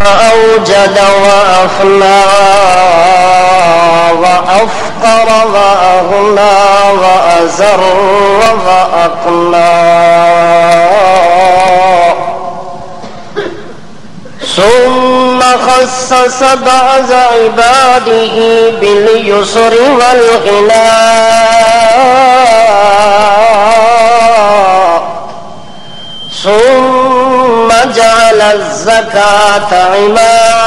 أوجد وأفنى وأفقر وأغنى وأزر وأقنى ثم خصص بعض عباده باليسر والغنى ثم جعل الزكاة عماد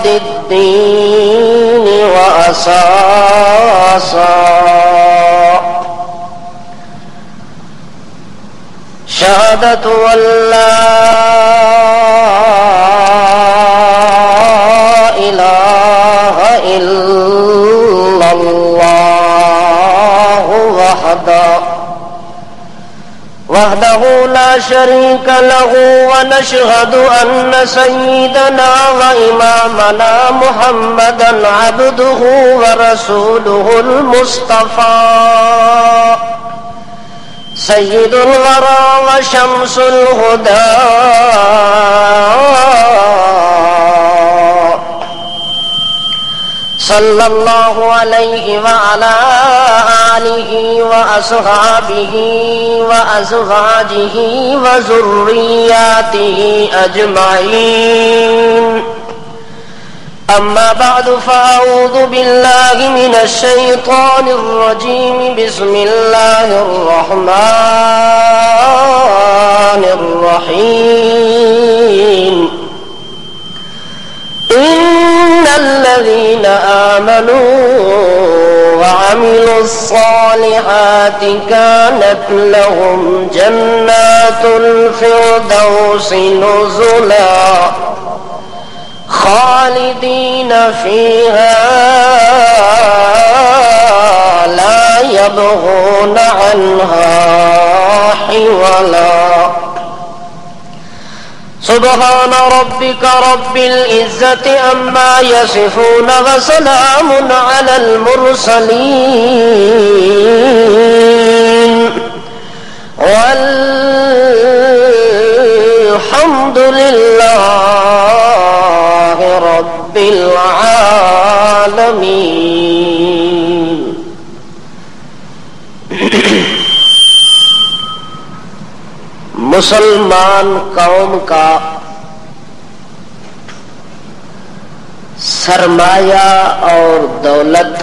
الدين وأساسا شهادة أن لا إله إلا الله وحده لا شريك له ونشهد أن سيدنا وإمامنا محمدا عبده ورسوله المصطفى سيد الورى وشمس الهدى صلى الله عليه وعلى آله وأصحابه وأزواجه وذرياته أجمعين أما بعد فأعوذ بالله من الشيطان الرجيم بسم الله الرحمن الرحيم إن الذين آمنوا وعملوا الصالحات كانت لهم جنات الفردوس نزلا خالدين فيها لا يبغون عنها حولا سبحان ربك رب العزة عما يصفون وسلام على المرسلين والحمد لله رب العالمين. مسلمان قوم کا سرمایہ اور دولت،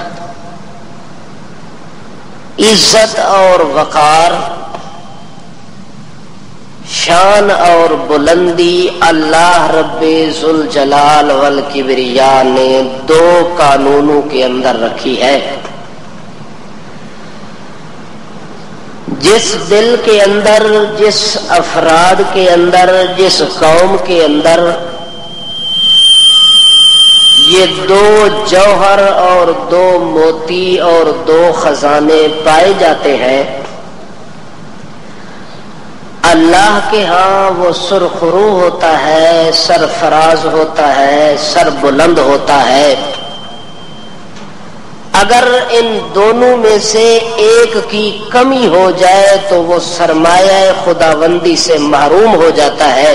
عزت اور وقار، شان اور بلندی اللہ رب ذوالجلال والکبریاء نے دو قانونوں کے اندر رکھی ہے. جس دل کے اندر، جس افراد کے اندر، جس قوم کے اندر یہ دو جوہر اور دو موتی اور دو خزانے پائے جاتے ہیں، اللہ کے ہاں وہ سرخرو ہوتا ہے، سرفراز ہوتا ہے، سر بلند ہوتا ہے. اگر ان دونوں میں سے ایک کی کمی ہو جائے تو وہ سرمایہ خداوندی سے محروم ہو جاتا ہے،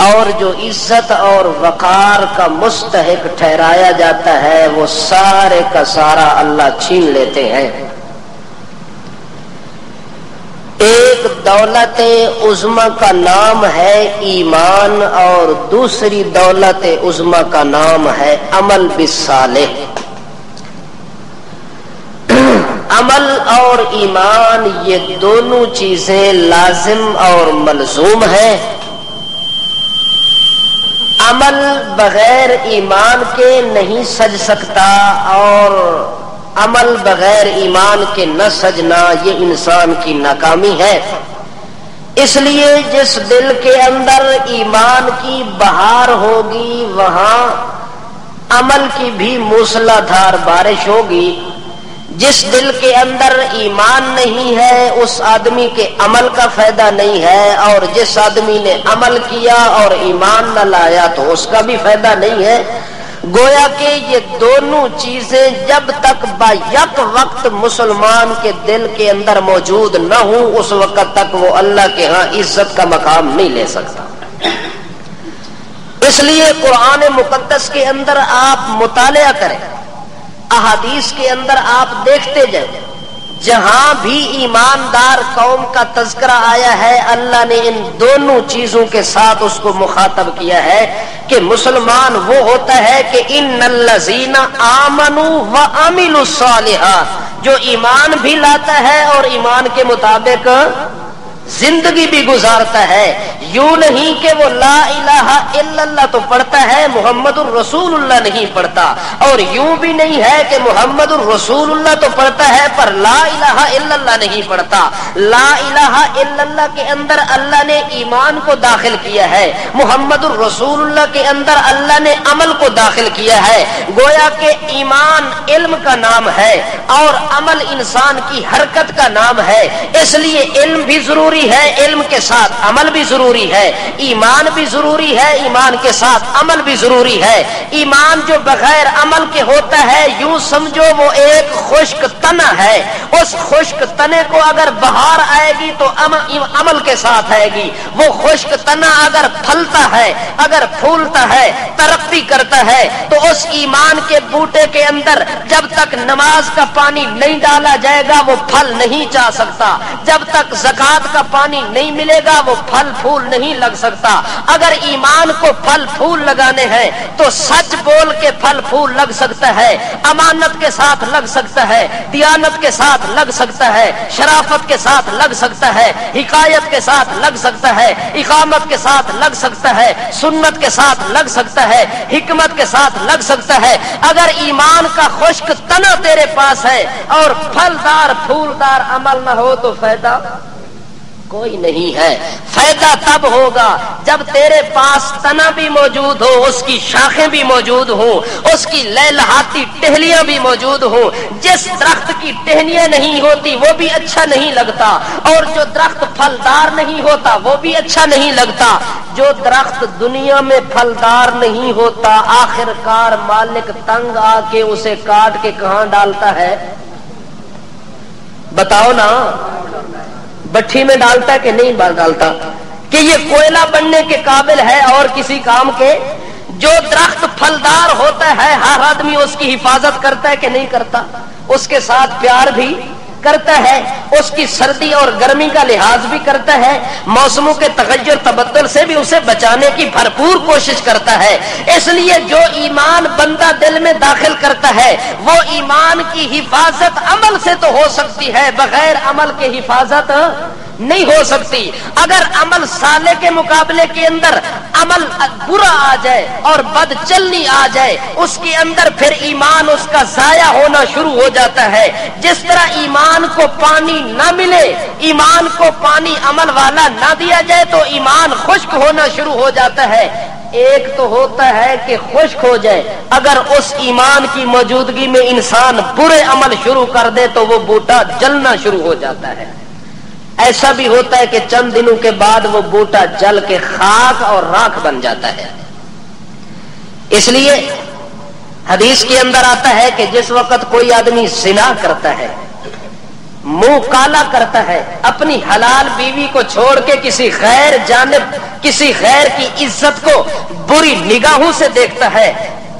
اور جو عزت اور وقار کا مستحق ٹھہرایا جاتا ہے وہ سارے کا سارا اللہ چھین لیتے ہیں. ایک دولت عظمی کا نام ہے ایمان، اور دوسری دولت عظمی کا نام ہے عمل بالصالح. عمل اور ایمان یہ دونوں چیزیں لازم اور ملزوم ہیں. عمل بغیر ایمان کے نہیں سج سکتا، اور عمل بغیر ایمان کے نہ سجنا یہ انسان کی ناکامی ہے. اس لیے جس دل کے اندر ایمان کی بہار ہوگی وہاں عمل کی بھی موسلا دھار بارش ہوگی. جس دل کے اندر ایمان نہیں ہے اس آدمی کے عمل کا فائدہ نہیں ہے، اور جس آدمی نے عمل کیا اور ایمان نہ لایا تو اس کا بھی فائدہ نہیں ہے. گویا کہ یہ دونوں چیزیں جب تک با یک وقت مسلمان کے دل کے اندر موجود نہ ہوں اس وقت تک وہ اللہ کے ہاں عزت کا مقام نہیں لے سکتا. اس لیے قرآن مقدس کے اندر آپ مطالعہ کریں، احادیث کے اندر آپ دیکھتے جائیں، جہاں بھی ایماندار قوم کا تذکرہ آیا ہے اللہ نے ان دونوں چیزوں کے ساتھ اس کو مخاطب کیا ہے کہ مسلمان وہ ہوتا ہے کہ ان الذین آمنوا وعملوا الصالحات، جو ایمان بھی لاتا ہے اور ایمان کے مطابق زندگی بھی گزارتا ہے. یوں نہیں کہ وہ لا الہ الا اللہ تو پڑھتا ہے محمد الرسول اللہ نہیں پڑھتا، اور یوں بھی نہیں ہے کہ محمد الرسول اللہ تو پڑھتا ہے پر لا الہ الا اللہ نہیں پڑھتا. لا الہ الا اللہ کے اندر اللہ نے ایمان کو داخل کیا ہے، محمد الرسول اللہ کے اندر اللہ نے عمل کو داخل کیا ہے. گویا کہ ایمان علم کا نام ہے اور عمل انسان کی حرکت کا نام ہے. اس لیے علم بھی ضروری ہے، علم کے ساتھ عمل بھی ضروری ہے، ایمان بھی ضروری ہے، ایمان کے ساتھ عمل بھی ضروری ہے. ایمان جو بغیر عمل کے ہوتا ہے یوں سمجھو وہ ایک خشک تنا ہے، اس خشک تنے کو اگر بہار آئے گی تو عمل کے ساتھ آئے گی. وہ خشک تنا اگر پھلتا ہے، اگر پھولتا ہے، ترقی کرتا ہے تو اس ایمان کے بوٹے کے اندر جب تک نماز کا پانی نہیں ڈالا جائے گا وہ پھل نہیں چاہ سکتا، جب تک زکات کا پانی نہیں ملے گا وہ پھل پھول نہیں لگ سکتا. اگر ایمان کو پھل پھول لگانے ہیں تو سچ بول کے پھل پھول لگ سکتا ہے، امانت کے ساتھ لگ سکتا ہے، دیانت کے ساتھ لگ سکتا ہے، شرافت کے ساتھ لگ سکتا ہے، حکایت کے ساتھ لگ سکتا ہے، اقامت کے ساتھ لگ سکتا ہے، سنت کے ساتھ لگ سکتا ہے، حکمت کے ساتھ لگ سکتا ہے. اگر ایمان کا خشک تنا تیرے پاس ہے اور پھلدار پھولدار عمل نہ ہو تو فائدہ کوئی نہیں ہے. فائدہ تب ہوگا جب تیرے پاس تنا بھی موجود ہو، اس کی شاخیں بھی موجود ہوں، اس کی لہلہاتی ٹہلیاں بھی موجود ہوں. جس درخت کی ٹہنیاں نہیں ہوتی وہ بھی اچھا نہیں لگتا، اور جو درخت پھلدار نہیں ہوتا وہ بھی اچھا نہیں لگتا. جو درخت دنیا میں پھلدار نہیں ہوتا آخر کار مالک تنگ آ کے اسے کاٹ کے کہاں ڈالتا ہے؟ بتاؤ نا، بٹھی میں ڈالتا ہے کہ نہیں ڈالتا؟ کہ یہ کوئلہ بننے کے قابل ہے اور کسی کام کے؟ جو درخت پھلدار ہوتا ہے ہر آدمی اس کی حفاظت کرتا ہے کہ نہیں کرتا؟ اس کے ساتھ پیار بھی کرتا ہے، اس کی سردی اور گرمی کا لحاظ بھی کرتا ہے، موسموں کے تغیر تبدل سے بھی اسے بچانے کی بھرپور کوشش کرتا ہے. اس لیے جو ایمان بندہ دل میں داخل کرتا ہے وہ ایمان کی حفاظت عمل سے تو ہو سکتی ہے، بغیر عمل کے حفاظت نہیں ہو سکتی. اگر عمل صالح کے مقابلے کے اندر عمل برا آ جائے اور بد چلنی آ جائے اس کے اندر پھر ایمان اس کا ضائع ہونا شروع ہو جاتا ہے. جس طرح ایمان کو پانی نہ ملے، ایمان کو پانی عمل والا نہ دیا جائے تو ایمان خشک ہونا شروع ہو جاتا ہے. ایک تو ہوتا ہے کہ خشک ہو جائے، اگر اس ایمان کی موجودگی میں انسان برے عمل شروع کر دے تو وہ بوٹا جلنا شروع ہو جاتا ہے. ایسا بھی ہوتا ہے کہ چند دنوں کے بعد وہ بوٹا جل کے خاک اور راکھ بن جاتا ہے. اس لیے حدیث کے اندر آتا ہے کہ جس وقت کوئی آدمی زنا کرتا ہے، منہ کالا کرتا ہے، اپنی حلال بیوی کو چھوڑ کے کسی غیر جانب کسی غیر کی عزت کو بری نگاہوں سے دیکھتا ہے،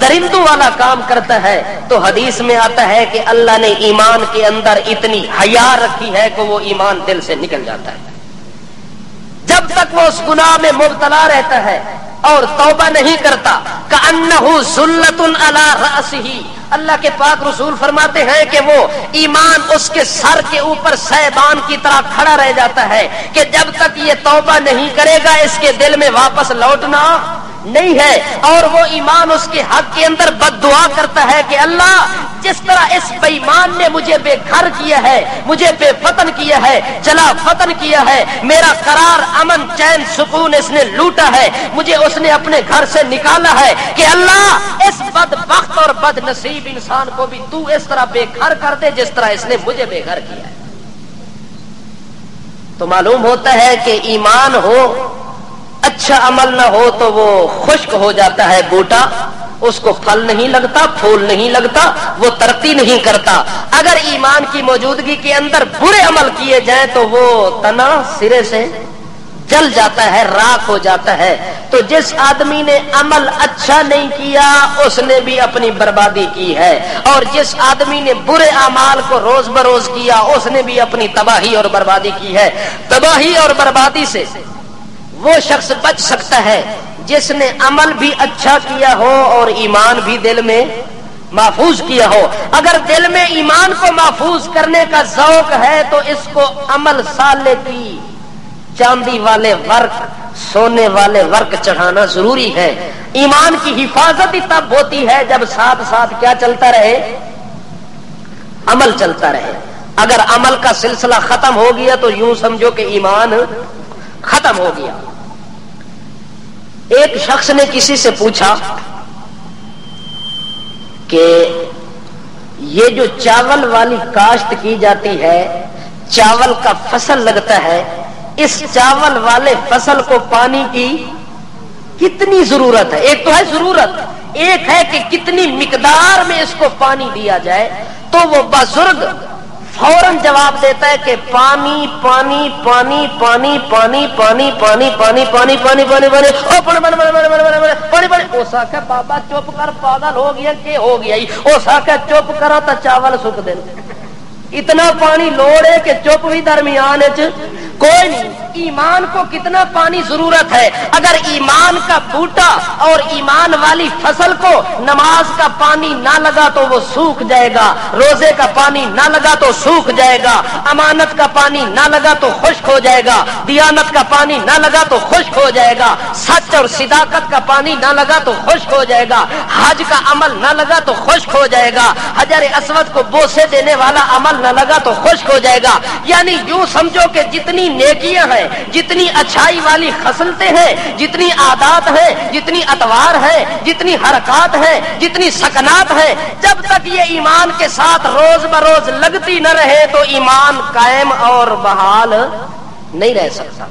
درندوں والا کام کرتا ہے، تو حدیث میں آتا ہے کہ اللہ نے ایمان کے اندر اتنی حیا رکھی ہے کہ وہ ایمان دل سے نکل جاتا ہے. جب تک وہ اس گناہ میں مبتلا رہتا ہے اور توبہ نہیں کرتا، کأنہ ذلۃ علی رأسہ، اللہ کے پاک رسول فرماتے ہیں کہ وہ ایمان اس کے سر کے اوپر سیبان کی طرح کھڑا رہ جاتا ہے کہ جب تک یہ توبہ نہیں کرے گا اس کے دل میں واپس لوٹنا نہیں ہے. اور وہ ایمان اس کے حق کے اندر بد دعا کرتا ہے کہ اللہ جس طرح اس بے ایمان نے مجھے بے گھر کیا ہے، مجھے بے وطن کیا ہے، جلا وطن کیا ہے، میرا قرار امن چین سکون اس نے لوٹا ہے، مجھے اس نے اپنے گھر سے نکالا ہے، کہ اللہ اس بدبخت اور بد نصیب انسان کو بھی تو اس طرح بے گھر کر دے جس طرح اس نے مجھے بے گھر کیا ہے. تو معلوم ہوتا ہے کہ ایمان ہو اچھا عمل نہ ہو تو وہ خشک ہو جاتا ہے بوٹا، اس کو پھل نہیں لگتا، پھول نہیں لگتا، وہ ترقی نہیں کرتا. اگر ایمان کی موجودگی کے اندر برے عمل کیے جائیں تو وہ تنا سرے سے جل جاتا ہے، راکھ ہو جاتا ہے۔ تو جس آدمی نے عمل اچھا نہیں کیا اس نے بھی اپنی بربادی کی ہے، اور جس آدمی نے برے اعمال کو روز بروز کیا اس نے بھی اپنی تباہی اور بربادی کی ہے۔ تباہی اور بربادی سے وہ شخص بچ سکتا ہے جس نے عمل بھی اچھا کیا ہو اور ایمان بھی دل میں محفوظ کیا ہو۔ اگر دل میں ایمان کو محفوظ کرنے کا ذوق ہے تو اس کو عمل صالح کی چاندی والے ورق، سونے والے ورق چڑھانا ضروری ہے۔ ایمان کی حفاظت ہی تب ہوتی ہے جب ساتھ ساتھ کیا چلتا رہے؟ عمل چلتا رہے۔ اگر عمل کا سلسلہ ختم ہو گیا تو یوں سمجھو کہ ایمان ختم ہو گیا۔ ایک شخص نے کسی سے پوچھا کہ یہ جو چاول والی کاشت کی جاتی ہے، چاول کا فصل لگتا ہے، اس چاول والے فصل کو پانی کی کتنی ضرورت ہے؟ ایک تو ہے ضرورت، ایک ہے کہ کتنی مقدار میں اس کو پانی دیا جائے۔ تو وہ بزرگ فوراً جواب دیتا ہے کہ پانی پانی پانی پانی پانی پانی پانی پانی پانی پانی پانی پانی پانی اوسا کہ بابا چپ کر، پاگل ہو گیا کہ ہو گیا ہی، اوسا کہ چپ کرا تو چاول سک دے۔ اتنا پانی لوڑے کہ چپ بھی درمیان کوئی نہیں۔ ایمان کو کتنا پانی ضرورت ہے؟ اگر ایمان کا بوٹا اور ایمان والی فصل کو نماز کا پانی نہ لگا تو وہ سوکھ جائے گا، روزے کا پانی نہ لگا تو سوکھ جائے گا، امانت کا پانی نہ لگا تو خشک ہو جائے گا، دیانت کا پانی نہ لگا تو خشک ہو جائے گا، سچ اور صداقت کا پانی نہ لگا تو خشک ہو جائے گا، حج کا عمل نہ لگا تو خشک ہو جائے گا، حجر اسود کو بوسے دینے والا عمل نہ لگا تو خشک ہو جائے گا۔ یعنی یوں سمجھو کہ جتنی نیکیاں ہیں، جتنی اچھائی والی خصلتیں ہیں، جتنی عادات ہیں، جتنی اطوار ہیں، جتنی حرکات ہیں، جتنی سکنات ہیں، جب تک یہ ایمان کے ساتھ روز بروز لگتی نہ رہے تو ایمان قائم اور بحال نہیں رہ سکتا۔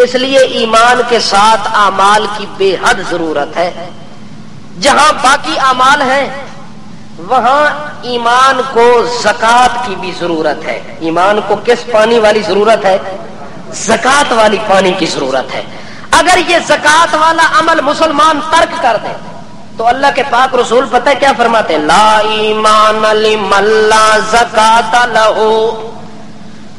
اس لیے ایمان کے ساتھ اعمال کی بے حد ضرورت ہے۔ جہاں باقی اعمال ہیں وہاں ایمان کو زکات کی بھی ضرورت ہے۔ ایمان کو کس پانی والی ضرورت ہے؟ زکات والی پانی کی ضرورت ہے۔ اگر یہ زکات والا عمل مسلمان ترک کر دے تو اللہ کے پاک رسول پتہ ہے کیا فرماتے ہیں؟ لا ایمان لمن لا زکات لہ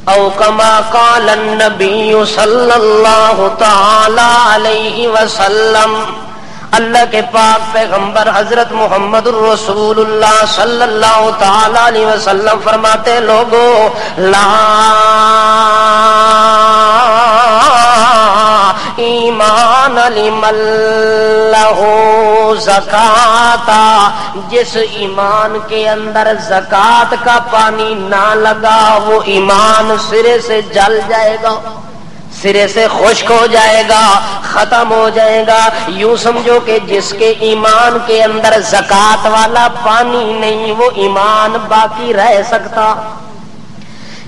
او کما قال النبی صلی اللہ تعالی علیہ وسلم۔ اللہ کے پاک پیغمبر حضرت محمد الرسول اللہ صلی اللہ تعالی علیہ وسلم فرماتے، لوگو لا ایمان لمن لہ زکات، جس ایمان کے اندر زکات کا پانی نہ لگا وہ ایمان سرے سے جل جائے گا، سرے سے خشک ہو جائے گا، ختم ہو جائے گا۔ یوں سمجھو کہ جس کے ایمان کے اندر زکات والا پانی نہیں وہ ایمان باقی رہ سکتا۔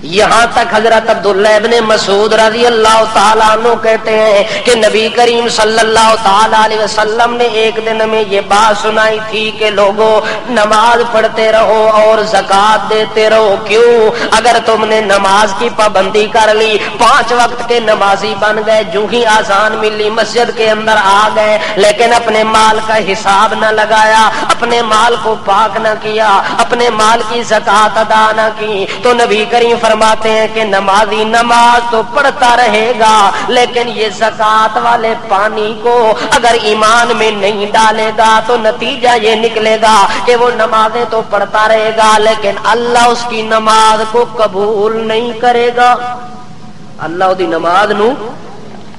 یہاں تک حضرت عبداللہ ابن مسعود رضی اللہ تعالیٰ عنہ کہتے ہیں کہ نبی کریم صلی اللہ تعالیٰ علیہ وسلم نے ایک دن میں یہ بات سنائی تھی کہ لوگوں نماز پڑھتے رہو اور زکات دیتے رہو۔ کیوں؟ اگر تم نے نماز کی پابندی کر لی، 5 وقت کے نمازی بن گئے، جو ہی آذان ملی مسجد کے اندر آ گئے، لیکن اپنے مال کا حساب نہ لگایا، اپنے مال کو پاک نہ کیا، اپنے مال کی زکات ادا نہ کی، تو نبی کریم فرماتے ہیں کہ نمازی نماز تو پڑھتا رہے گا لیکن یہ زکات والے پانی کو اگر ایمان میں نہیں ڈالے گا تو نتیجہ یہ نکلے گا کہ وہ نمازیں تو پڑھتا رہے گا لیکن اللہ اس کی نماز کو قبول نہیں کرے گا۔ اللہ دی نماز نو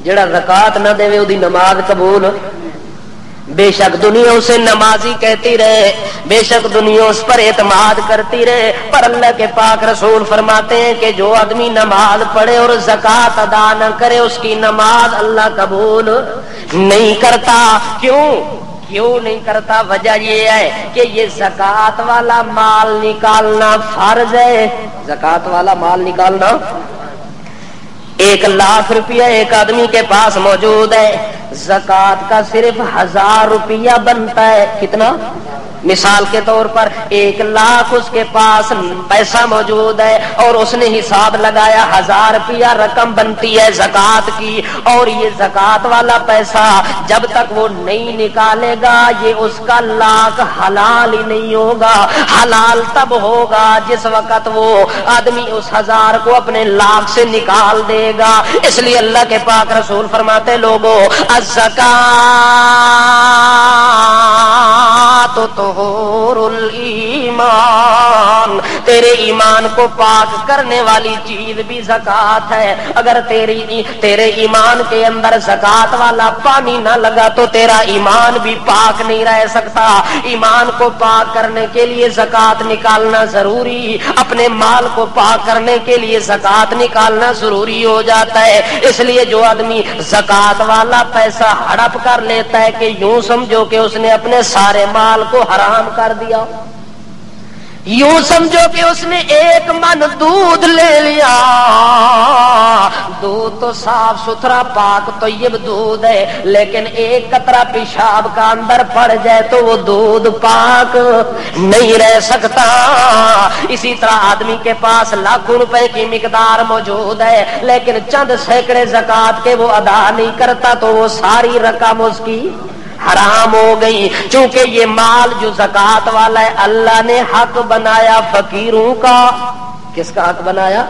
جڑا زکات نہ دے وہ دی نماز قبول، بے شک دنیا اسے نمازی کہتی رہے، بے شک دنیا اس پر اعتماد کرتی رہے، پر اللہ کے پاک رسول فرماتے ہیں کہ جو آدمی نماز پڑھے اور زکات ادا نہ کرے اس کی نماز اللہ قبول نہیں کرتا۔ کیوں نہیں کرتا؟ وجہ یہ ہے کہ یہ زکات والا مال نکالنا فرض ہے۔ زکات والا مال نکالنا، 1 لاکھ روپیہ ایک آدمی کے پاس موجود ہے، زکات کا صرف 1000 روپیہ بنتا ہے۔ کتنا؟ مثال کے طور پر 1,00,000 اس کے پاس پیسہ موجود ہے اور اس نے حساب لگایا 1,000 روپیہ رقم بنتی ہے زکات کی، اور یہ زکات والا پیسہ جب تک وہ نہیں نکالے گا یہ اس کا 1,00,000 حلال ہی نہیں ہوگا۔ حلال تب ہوگا جس وقت وہ آدمی اس 1,000 کو اپنے 1,00,000 سے نکال دے گا۔ اس لیے اللہ کے پاک رسول فرماتے لوگوں تو طہور الایمان، تیرے ایمان کو پاک کرنے والی چیز بھی زکات ہے۔ اگر تیرے ایمان کے اندر زکات والا پانی نہ لگا تو تیرا ایمان بھی پاک نہیں رہ سکتا۔ ایمان کو پاک کرنے کے لیے زکات نکالنا ضروری، اپنے مال کو پاک کرنے کے لیے زکات نکالنا ضروری ہو جاتا ہے۔ اس لیے جو آدمی زکات والا پیسہ ہڑپ کر لیتا ہے کہ یوں سمجھو کہ اس نے اپنے سارے مال کو حرام کر دیا، یوں سمجھو کہ اس نے 1 من دودھ لے لیا، دودھ تو صاف ستھرا پاک طیب دودھ ہے، لیکن 1 قطرہ پیشاب کا اندر پڑ جائے تو وہ دودھ پاک نہیں رہ سکتا۔ اسی طرح آدمی کے پاس لاکھوں روپے کی مقدار موجود ہے لیکن چند سینکڑے زکات کے وہ ادا نہیں کرتا تو وہ ساری رقم اس کی حرام ہو گئی۔ چونکہ یہ مال جو زکات والا ہے اللہ نے حق بنایا فقیروں کا، کس کا حق بنایا؟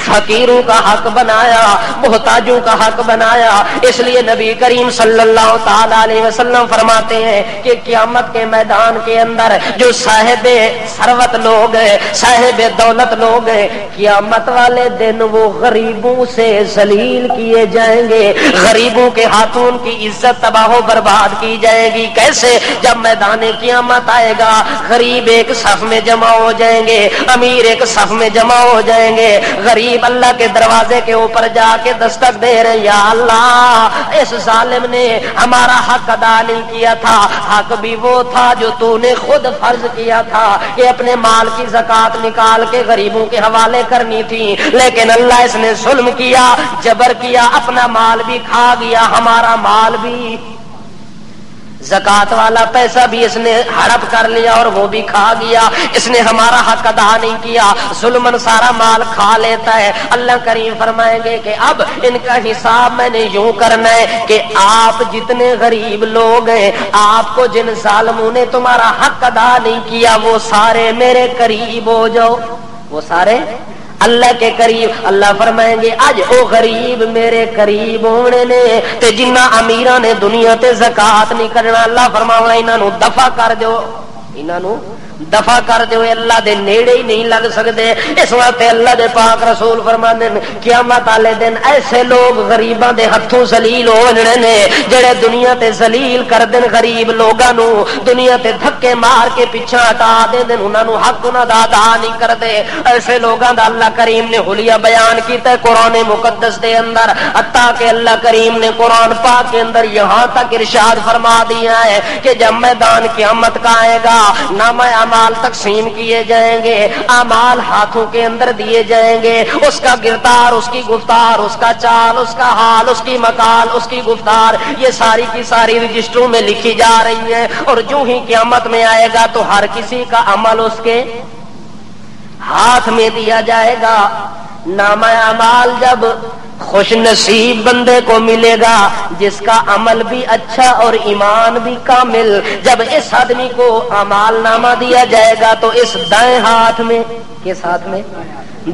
فقیروں کا حق بنایا، محتاجوں کا حق بنایا۔ اس لیے نبی کریم صلی اللہ تعالی علیہ وسلم فرماتے ہیں کہ قیامت کے میدان کے اندر جو صاحب ثروت لوگ ہیں، صاحب دولت لوگ ہیں، قیامت والے دن وہ غریبوں سے ذلیل کیے جائیں گے، غریبوں کے ہاتھوں ان کی عزت تباہ و برباد کی جائے گی۔ کیسے؟ جب میدان قیامت آئے گا غریب ایک صف میں جمع ہو جائیں گے، امیر ایک صف میں جمع ہو جائیں گے، غریب اللہ کے دروازے کے اوپر جا کے دستک دے رہے، یا اللہ اس ظالم نے ہمارا حق ادا نہیں کیا تھا، حق بھی وہ تھا جو تو نے خود فرض کیا تھا کہ اپنے مال کی زکات نکال کے غریبوں کے حوالے کرنی تھی، لیکن اللہ اس نے ظلم کیا، جبر کیا، اپنا مال بھی کھا گیا، ہمارا مال بھی، زکات والا پیسہ بھی اس نے ہڑپ کر لیا اور وہ بھی کھا گیا، اس نے ہمارا حق ادا نہیں کیا، ظلمن سارا مال کھا لیتا ہے۔ اللہ کریم فرمائیں گے کہ اب ان کا حساب میں نے یوں کرنا ہے کہ آپ جتنے غریب لوگ ہیں، آپ کو جن ظالموں نے تمہارا حق ادا نہیں کیا وہ سارے میرے قریب ہو جاؤ، وہ سارے اللہ کے قریب۔ اللہ فرمائیں گے اج او غریب میرے قریب ہونے نے تے جنہ امیراں نے دنیا تے زکات نہیں کرنا، اللہ فرماونا انہاں نو دفع کر دیو، انہاں نو دفع کر دیو، اللہ دے نیڑے ہی نہیں لگ سکتے۔ اس واسطے اللہ دے پاک رسول فرماندے نے قیامت والے دن ایسے لوگ غریباں دے ہتھوں ذلیل ہونے نے جڑے دنیا تے ذلیل کر دین غریب لوگاں نو، دنیا تے دھکے مار کے پیچھے ہٹا دین، انہاں نو حق انہاں دا ادا نہیں کردے۔ ایسے لوگاں دا اللہ کریم نے حلیہ بیان کیتا ہے قرآن مقدس دے اندر، حتیٰ کہ اللہ کریم نے قرآن پاک کے اندر یہاں تک ارشاد فرما دیا ہے کہ جب میدان قیامت کا آئے گا نامہ اعمال تقسیم کیے جائیں گے، اعمال ہاتھوں کے اندر دیے جائیں گے، اس کا کردار، اس کی گفتار، اس کا چال، اس کا حال، اس کی مقال، اس کی گفتار، یہ ساری کی ساری رجسٹروں میں لکھی جا رہی ہیں، اور جو ہی قیامت میں آئے گا تو ہر کسی کا عمل اس کے ہاتھ میں دیا جائے گا۔ نامہ اعمال جب خوش نصیب بندے کو ملے گا جس کا عمل بھی اچھا اور ایمان بھی کامل، جب اس آدمی کو اعمال نامہ دیا جائے گا تو اس دائیں ہاتھ میں، کس ہاتھ میں؟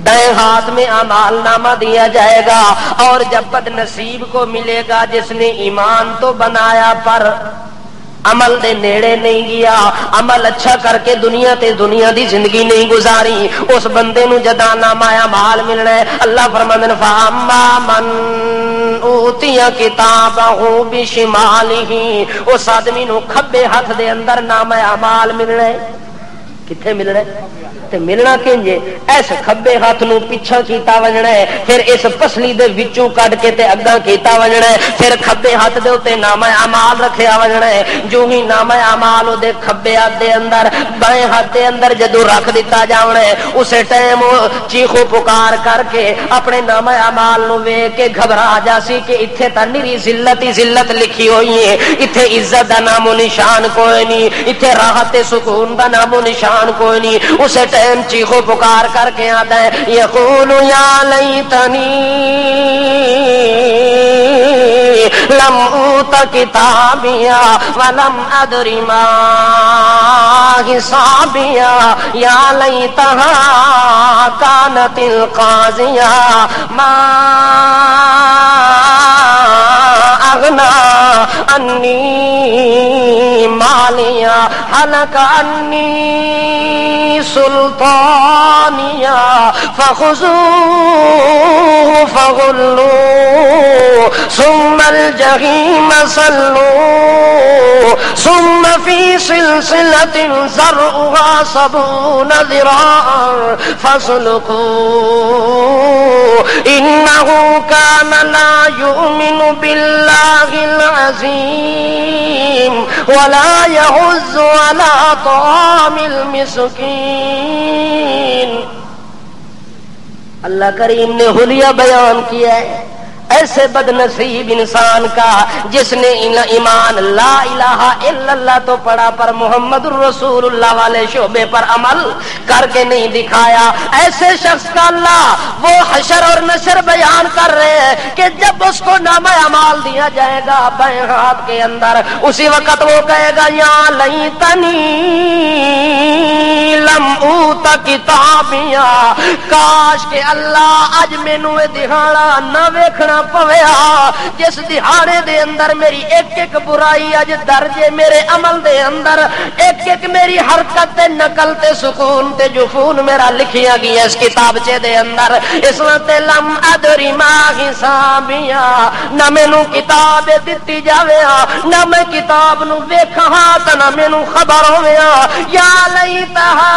دائیں ہاتھ میں اعمال نامہ دیا جائے گا، اور جب بد نصیب کو ملے گا جس نے ایمان تو بنایا پر عمل دے نیڑے نہیں گیا، عمل اچھا کر کے دنیا دی زندگی نہیں گزاری، اس بندے نو جدا نامہ اعمال ملنا ہے۔ اللہ فرماندے نے فاما من اوتی کتابہ بشمالہ، اس آدمی نو کھبے ہاتھ دے اندر نامہ اعمال ملنا ہے۔ کتنے ملنا ہے تے ملنا کنجے اس کھبے ہاتھ نو پیچھا کیتا وجنا ہے پھر اس پسلی دے وچوں کڈ کے تے اگاں کیتا وجنا ہے پھر کھبے ہاتھ دے اوتے نامہ اعمال رکھیا وجنا ہے جو ہی نامہ اعمال او دے کھبے ہاتھ دے اندر بائیں ہاتھ دے اندر جدوں رکھ دتا جاونا ہے اسے ٹائم چیخو پکار کر کے اپنے نامہ اعمال نو ویکھ کے گھبرا جاسی کہ ایتھے تے نری ذلت ہی ذلت لکھی ہوئی ہے ایتھے عزت دا نام و نشان کوئی نہیں ایتھے راحت سکون دا نام و نشان کوئی نہیں اسے ٹائم چیخو پکار کر کے آتا ہے یقول یا لیتنی لم اوت کتابیا ولم ادری ما حسابیا یا لیتہا کانت القاضیہ ما اغنا انی مالیا ہلک انی سلطانیا فخذوه فغلوه ثم الجحیم صلوه ثم فی سلسلة ذرعها 70 ذراعا فاسلكوه انه كان لا يؤمن بالله العظیم ولا يحض على طعام المسکین. اللہ کریم نے حلیہ بیان کیا ہے ایسے بد نصیب انسان کا جس نے ایمان لا الہ الا اللہ تو پڑھا پر محمد الرسول اللہ والے شعبے پر عمل کر کے نہیں دکھایا. ایسے شخص کا اللہ وہ حشر اور نشر بیان کر رہے ہیں کہ جب اس کو نامہ اعمال دیا جائے گا بائیں ہاتھ کے اندر اسی وقت وہ کہے گا یا لیتنی لم اوت کتابیا کاش کہ اللہ اج مینوں اے دہاڑا نہ ویکھنا پویا جس دہاڑے دے اندر میری ایک ایک برائی اج درجے میرے عمل دے اندر ایک ایک میری حرکت تے نقل تے سکون تے جفون میرا لکھیا گیا اس کتابچے دے اندر. اس وقت لم ادری ما حسابیا نہ مینوں کتاب دتی جاوے نہ میں کتاب نو ویکھاں تے نہ مینوں خبر ہوے یا لیتہا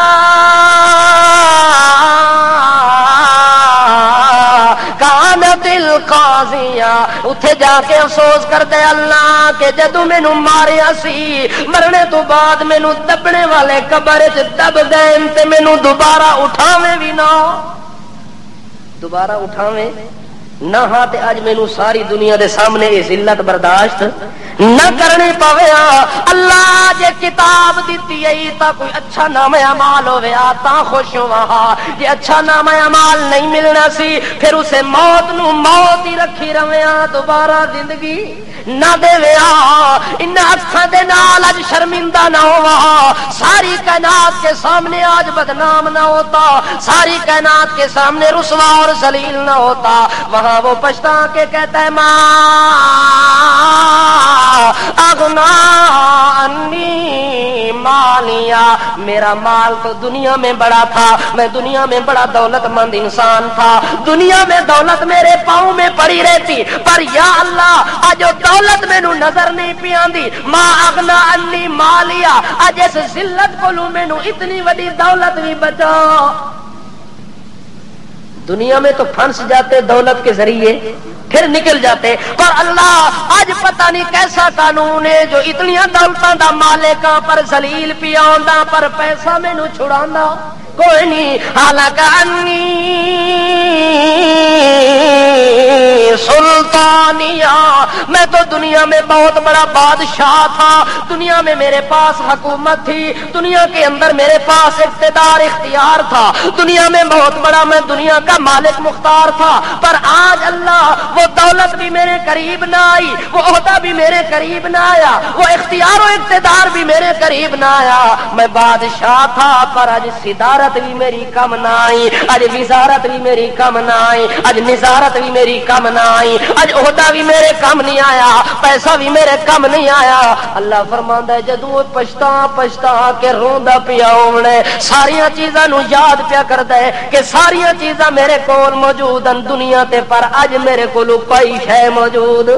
کانت القاضیہ. اتھے جا کے افسوس کر دے اللہ کہ جدوں مینوں ماریا سی مرنے تو بعد مینوں دبنے والے قبر وچ دب گئے تے مینوں دوبارہ اٹھاویں بھی نہ دوبارہ اٹھاویں نہ ہاں تے اج مینوں ساری دنیا دے سامنے یہ ذلت برداشت نہ کرنی پوے. اللہ جے کتاب دیتی ہے تا کوئی اچھا نام اعمال ہوے تا خوش ہوا جے اچھا نام اعمال نہیں ملنا سی پھر اسے موت نو موت ہی رکھی رہے دوبارہ زندگی نہ دے ان اکھاں دے نال اج شرمندہ نہ ہوا ساری کائنات کے سامنے آج بدنام نہ ہوتا ساری کائنات کے سامنے رسوا اور ذلیل نہ ہوتا. وہاں وہ پچھتا کے کہتا ہے ماں اغنا انی مالیا میرا مال تو دنیا میں بڑا تھا میں دنیا میں بڑا دولت مند انسان تھا دنیا میں دولت میرے پاؤں میں پڑی رہتی پر یا اللہ آج دولت مینوں نظر نہیں پی آندی ماں اغنا انی مالیا آج اس ذلت کو مینوں اتنی بڑی دولت بھی بچا. دنیا میں تو پھنس جاتے دولت کے ذریعے پھر نکل جاتے پر اللہ آج پتہ نہیں کیسا قانون ہے جو اتنی دولتاں دا مالکاں پر ذلیل پیاوندا پر پیسہ مینوں چھڑاندا کوئی نہیں. حالانکہ انی سلطانیہ میں تو دنیا میں بہت بڑا بادشاہ تھا دنیا میں میرے پاس حکومت تھی دنیا کے اندر میرے پاس اقتدار اختیار تھا دنیا میں بہت بڑا میں دنیا کا مالک مختار تھا پر آج اللہ وہ دولت بھی میرے قریب نہ آئی وہ عہدہ بھی میرے قریب نہ آیا وہ اختیار و اقتدار بھی میرے قریب نہ آیا. میں بادشاہ تھا پر آج صدارت بھی میری کم نہ آئی آج وزارت بھی میری کم نہ آئی آج نظارت بھی میری کم نہ آئی آج عہدہ بھی میرے کم نہیں آیا پیسہ بھی میرے کم نہیں آیا. اللہ فرماندا ہے جدوں پچھتا پچھتا کے روندا پیا ہونے ساریاں چیزاں نو یاد پیا کردا ہے کہ ساریاں چیزاں میرے کول موجود ہیں دنیا تے پر اج میرے کول کوئی شے موجود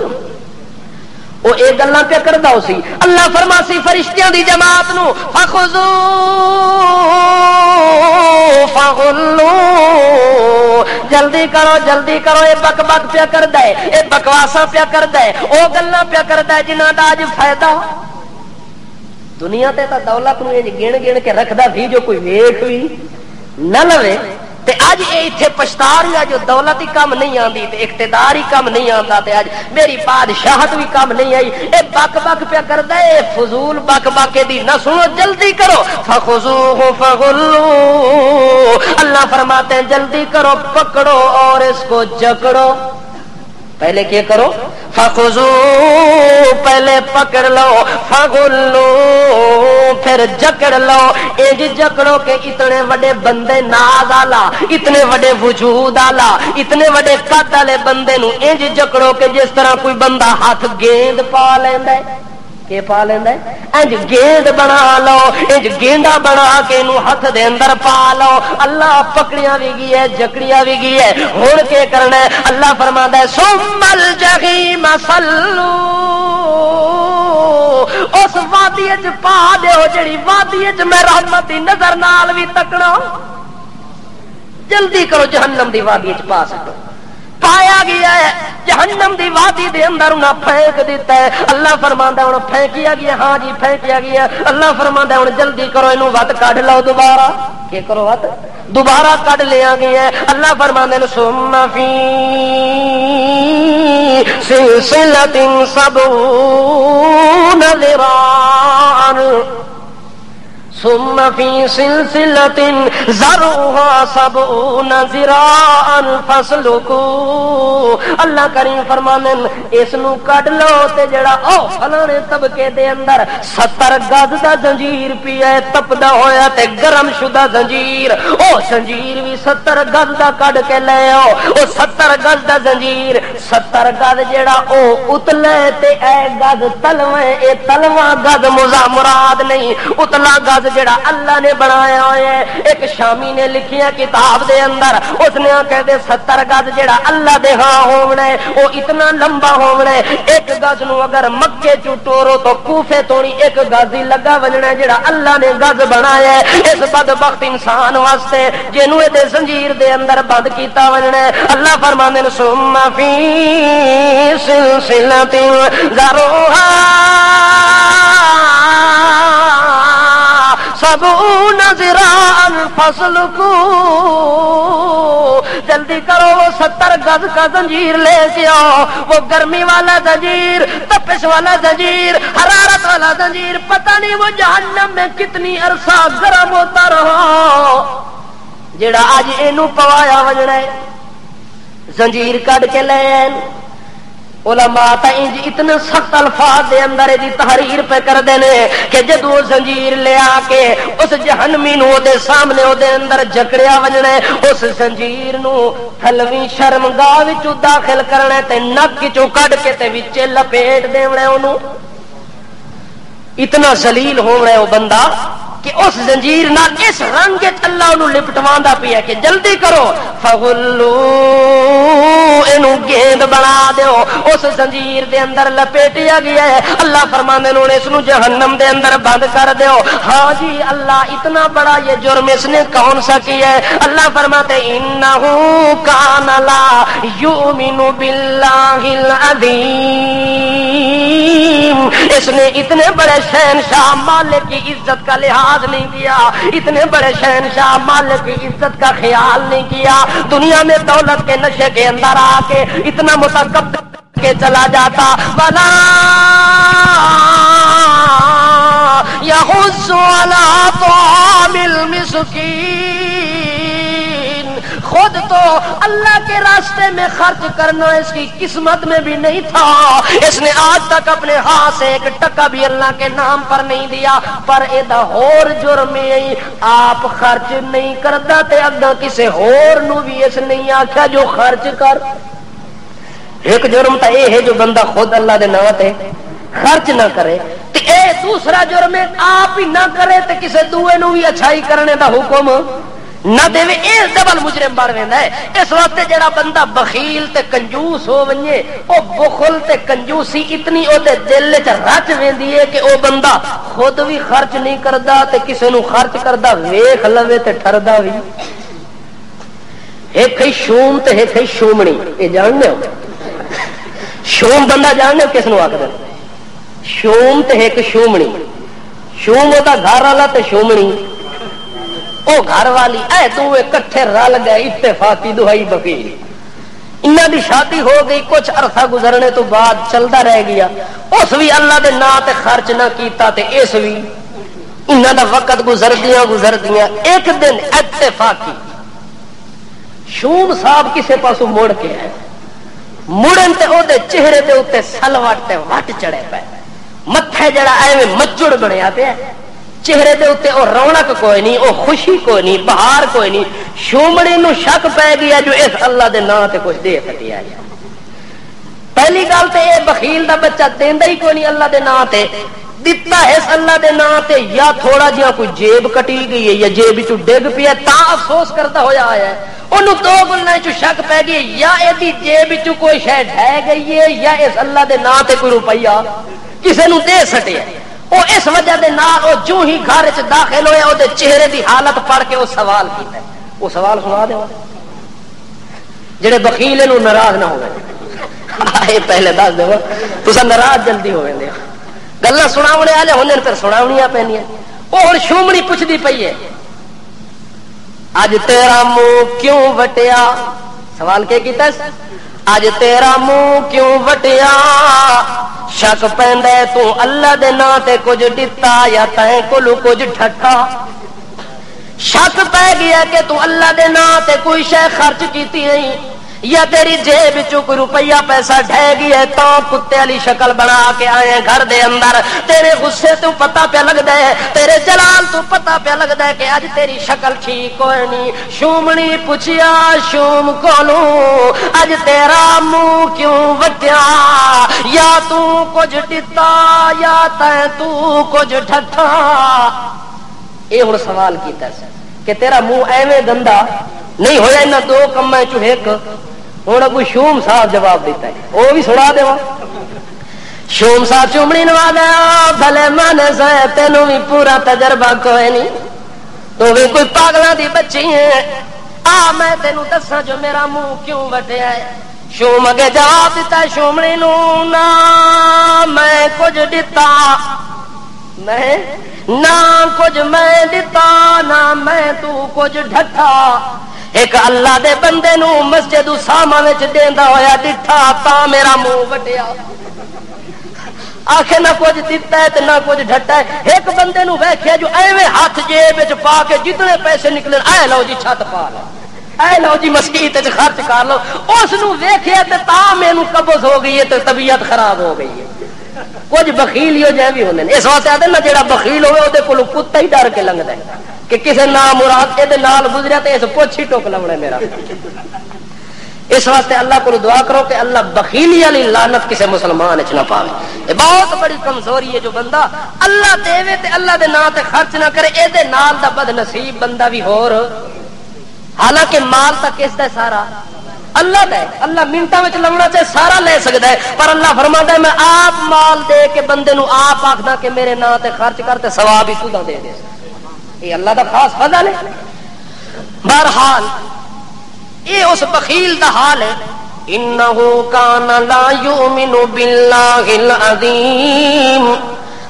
وہ ایک گلاں پہ کردا سی اللہ فرماسی فرشتیاں دی جماعت نو فخذو فغلو جلدی کرو اے بک بک پیا کردا ہے اے بکواساں پیا کردا ہے او گلاں پیا کردا ہے جنہاں دا اج فائدہ دنیا تے تا دولت نو گن گن کے رکھدا سی جو کوئی ویکھ بھی نہ لوے تے اج اے ایتھے پچھتا رہا جو دولت ہی کم نہیں آندی تے اقتدار ہی کم نہیں آندا تے اج میری بادشاہت بھی کم نہیں آئی اے بک بک پیا کردا اے فضول بک بک دی نہ سنو جلدی کرو فخذوه فغلوا اللہ فرماتے ہیں جلدی کرو پکڑو اور اس کو جکڑو پہلے کیا کرو فخذوا پہلے پکڑ لو فغلو پھر جکڑ لو ایج جکڑو کہ اتنے وڈے بندے ناز آلا اتنے وڈے وجود آلا اتنے وڈے قد والے بندے نو ایج جکڑو کہ جس طرح کوئی بندہ ہاتھ گیند پا لیندا ہے کہ پا لیندا ہے انج گیند بنا لو انج گیندا بنا کے نو ہاتھ دے اندر پا لو اللہ پکڑیاں بھی گئی ہے جکڑیاں بھی گئی ہے ہن کے کرنا ہے اللہ فرماتا ہے ثم الجحیم صلو اس وادی وچ پا دیو جڑی وادی وچ میں رحمت دی نظر نال بھی تکنا جلدی کرو جہنم دی وادی وچ پا سکو پایا گیا ہے جہنم دی وادی دے اندر انہاں پھینک دیتا ہے اللہ فرماندا ہے انہاں پھینکیا گیا ہاں جی پھینکیا گیا اللہ فرماندا ہے ہن جلدی کرو اینو وت کڈ لو دوبارہ کہ کرو وت دوبارہ کڈ لیا گیا ہے اللہ فرماندا ہے ثم فی سلسلۃ سبعون ذراعا ثم فی سلسلۃ ذرعها 70 ذراعا فاسلکوا اللہ کریم فرمانے اس نو کڈ لو تے جڑا او فلانے طبقے دے اندر 70 گز دا زنجیر پیا ہے تپدا ہویا تے گرم شدہ زنجیر او زنجیر بھی 70 گز دا کڈ کے لے آؤ او 70 گز دا زنجیر 70 گز جڑا او اتلے تے اے گز تلویں اے تلواں گز مراد نہیں اتلا گز جڑا اللہ نے بنایا ہے ایک شامی نے لکھیا کتاب دے اندر اس نے کہتے 70 گز جڑا اللہ دے ہاں ہونا ہے وہ اتنا لمبا ہونا ہے ایک گز نو اگر مکے چ ٹورو تو کوفے تو ایک گز ہی لگا وجنا ہے جڑا اللہ نے گز بنایا ہے اس بدبخت انسان واسطے جنوں دے زنجیر دے اندر بند کیتا وجنا ہے اللہ فرماندے نے ثم فی سلسلۃ ذرعها 70 ذراعا فاسلکوا جلدی کرو وہ 70 گز کا زنجیر لے کے آؤ وہ گرمی والا زنجیر تپش والا زنجیر حرارت والا زنجیر پتہ نہیں وہ جہنم میں کتنی عرصہ گرم ہوتا رہا جڑا آج اینو پوایا وجنا ہے زنجیر کڈ کے لین علماء تا انج اتنے سخت الفاظ دے اندر دی تحریر پہ کر دینے کہ جدو زنجیر لے آ کے اس جہنمی نو دے سامنے او دے اندر جکڑیا وجنا اس زنجیر نو تھلویں شرمگاہ وچوں داخل کرنا تے نک چوں کڈ کے تے وچے لپیٹ دیونا اونوں اتنا ذلیل ہونا ہے وہ بندہ کہ اس زنجیر نال اس رنگ اللہ انہوں لپٹواندا پیا کہ جلدی کرو فغلو اینو گیند بنا دیو اس زنجیر دے اندر لپیٹیا گیا ہے اللہ فرماندے نے اس نو جہنم دے اندر بند کر دیو ہاں جی اللہ اتنا بڑا یہ جرم اس نے کون سا کیا ہے اللہ فرماتے انہو کان لا یؤمن باللہ العظیم اس نے اتنے بڑے شہنشاہ مالک کی عزت کا لحاظ نہیں کیا اتنے بڑے شہنشاہ مالک کی عزت کا خیال نہیں کیا دنیا میں دولت کے نشے کے اندر آ کے اتنا متکبر کے چلا جاتا ولا یحض علی طعام المسکین خود تو اللہ کے راستے میں خرچ کرنا اس کی قسمت میں بھی نہیں تھا اس نے آج تک اپنے ہاتھ سے ایک ٹکا بھی اللہ کے نام پر نہیں دیا پر ایدہ اور جرم آپ خرچ نہیں کرتا تے اگا کسے اور نو بھی اس نہیں آکھا جو خرچ کر ایک جرم تا یہ ہے جو بندہ خود اللہ دے نام تے خرچ نہ کرے تے اے دوسرا جرم آپ ہی نہ کرے تے کسے دوے نو بھی اچھائی کرنے دا حکم نہ دے اس ڈبل مجرم بن ویندا ہے۔ اس واسطے جڑا بندہ بخیل تے کنجوس ہو ونجے او بخل تے کنجوسی اتنی او دے دل وچ رچ ویندی ہے کہ او بندہ خود بھی خرچ نہیں کردا تے کسے نو خرچ کردا ویکھ لوے تے ٹھردا بھی۔ ایک ہے شوم تے ایک ہے شومنی، اے جاننے ہو شوم بندہ جاننے ہو کس نو آکھدے شوم تے ایک شومنی، شوم ہوتا گھر والا تے شومنی او گھر والی، اے دو اکٹھے رل گئے اتفاقی دہائی بخیل۔ انہاں دی شادی ہو گئی، کچھ عرصہ گزرنے تو بعد چلتا رہ گیا، اس بھی اللہ دے نام تے خرچ نہ کیتا تے اس بھی انہاں دا وقت گزردیاں ایک دن اتفاقی شوم صاحب کسے پاسوں مڑ کے آئے، مڑن تے او دے چہرے تے اوتے سلوٹ تے وٹ چڑھے پے، متھے جڑا ایویں مچڑ بنیا پیا، چہرے دے اوتے او رونق کوئی نہیں، او خوشی کوئی نہیں، بہار کوئی نہیں۔ شومڑی نو شک پی گیا جو اس اللہ دے نام تے کچھ دے سکیا ہے۔ پہلی گل تے اے بخیل دا بچہ دیندا ہی کوئی نہیں اللہ دے نام تے، دتا ہے اس اللہ دے نام تے یا تھوڑا جہا کوئی جیب کٹی گئی ہے یا جیب وچوں ڈگ پیا تا افسوس کرتا ہویا آیا ہے، انہوں دو گلیں چ شک پی گئی یا ایدی جیب وچوں کوئی شے ڈھہ گئی ہے یا اس اللہ دے نام تے کوئی روپیہ کسے نو دے سٹیا۔ او اس وجہ دے نال او جو ہی گھر وچ داخل ہویا او دے چہرے دی حالت پڑھ کے او سوال کیتا ہے۔ او سوال سنا دے جڑے بخیل نو ناراض نہ ہوے، اے پہلے دس دو تساں ناراض جلدی ہوے دے گلاں سناونے والے ہوندے پھر سناونیاں پینیاں۔ او ہن شومڑی پوچھدی پئی ہے اج تیرا منہ کیوں وٹیا، سوال کیا کیتا ہے اج تیرا منہ کیوں وٹیا، شک پیندا تو اللہ دے نام تے کچھ دتا یا تیں کولو کچھ ٹھٹا، شک پی گیا کہ تو اللہ دے نام تے کوئی شے خرچ کیتی نہیں یا تیری جیب وچوں کوئی روپیہ پیسہ ڈھہ گیا ہے تا کتے والی شکل بنا کے آئے گھر دے اندر، تیرے غصے تو پتہ پیا لگدا ہے، تیرے جلال تو پتہ پیا لگدا ہے کہ اج تیری شکل ٹھیک کوئی نہیں۔ شومنی پوچھیا شوم کولوں اج تیرا منہ کیوں وٹیا، یا تو کچھ دتا یا تیں تو کچھ ٹھٹا۔ اے ہن سوال کیتا کہ تیرا منہ ایویں گندا نہیں ہویا انہاں دو کماں چوں ایک، ہوں اگو شوم صاحب جواب دیتا ہے وہ بھی سنا دے۔ شوم صاحب چومڑی نوادا بھلے من سے تینوں بھی پورا تجربہ کوئی نہیں، تو بھی کوئی پاگلاں دی بچی ہے، آ میں تینوں دساں جو میرا منہ کیوں وٹیا ہے۔ شوم اگے جواب دیتا ہے شومڑی نو نہ میں کچھ دتا، میں نہ کچھ میں دتا نہ میں تو کچھ ڈھٹا، ایک اللہ دے بندے نو مسجد اسامہ وچ دیندا ہویا ڈٹھا تا میرا منہ وٹیا، آخر نہ کچھ دتا ہے تے نہ کچھ ڈھٹا ہے۔ ایک بندے نو ویکھیا جو ایویں ہاتھ جیب وچ پا کے جتنے پیسے نکلے اے لو جی چھت پا لو، اے لو جی مسجد وچ خرچ کر لو، اس نو ویکھیا تے تا مینوں قبض ہو گئی ہے تے طبیعت خراب ہو گئی ہے۔ کچھ بخیل ہو جائے بھی ہوندے اس واسطے آدھے نا جڑا بخیل ہوئے وہ کولو کتا ہی ڈر کے لنگدا ہے کہ کسے نام مراد دے نال گزریا تے اس پوچھ ہی ٹوک لونا میرا۔ اس واسطے اللہ کو دعا کرو کہ اللہ بخیلی والی لعنت کسے مسلمان وچ نہ پاوے۔ یہ بہت بڑی کمزوری ہے جو بندہ اللہ دے تے اللہ دے نام تے خرچ نہ کرے، اے دے نال دا بد نصیب بندہ بھی ہور، حالانکہ مال تک اس دا سارا اللہ دا ہے، اللہ منٹاں وچ لونا چاہے سارا لے سکدا ہے، پر اللہ فرماتا ہے میں آپ مال دے کے بندے نو آپ آکھدا کہ میرے نام تے خرچ کر تے ثواب ہی تُوں دے دے، یہ اللہ دا خاص فضل ہے۔ بہرحال یہ اس بخیل دا حال ہے، انہو کان لا یؤمن باللہ العظیم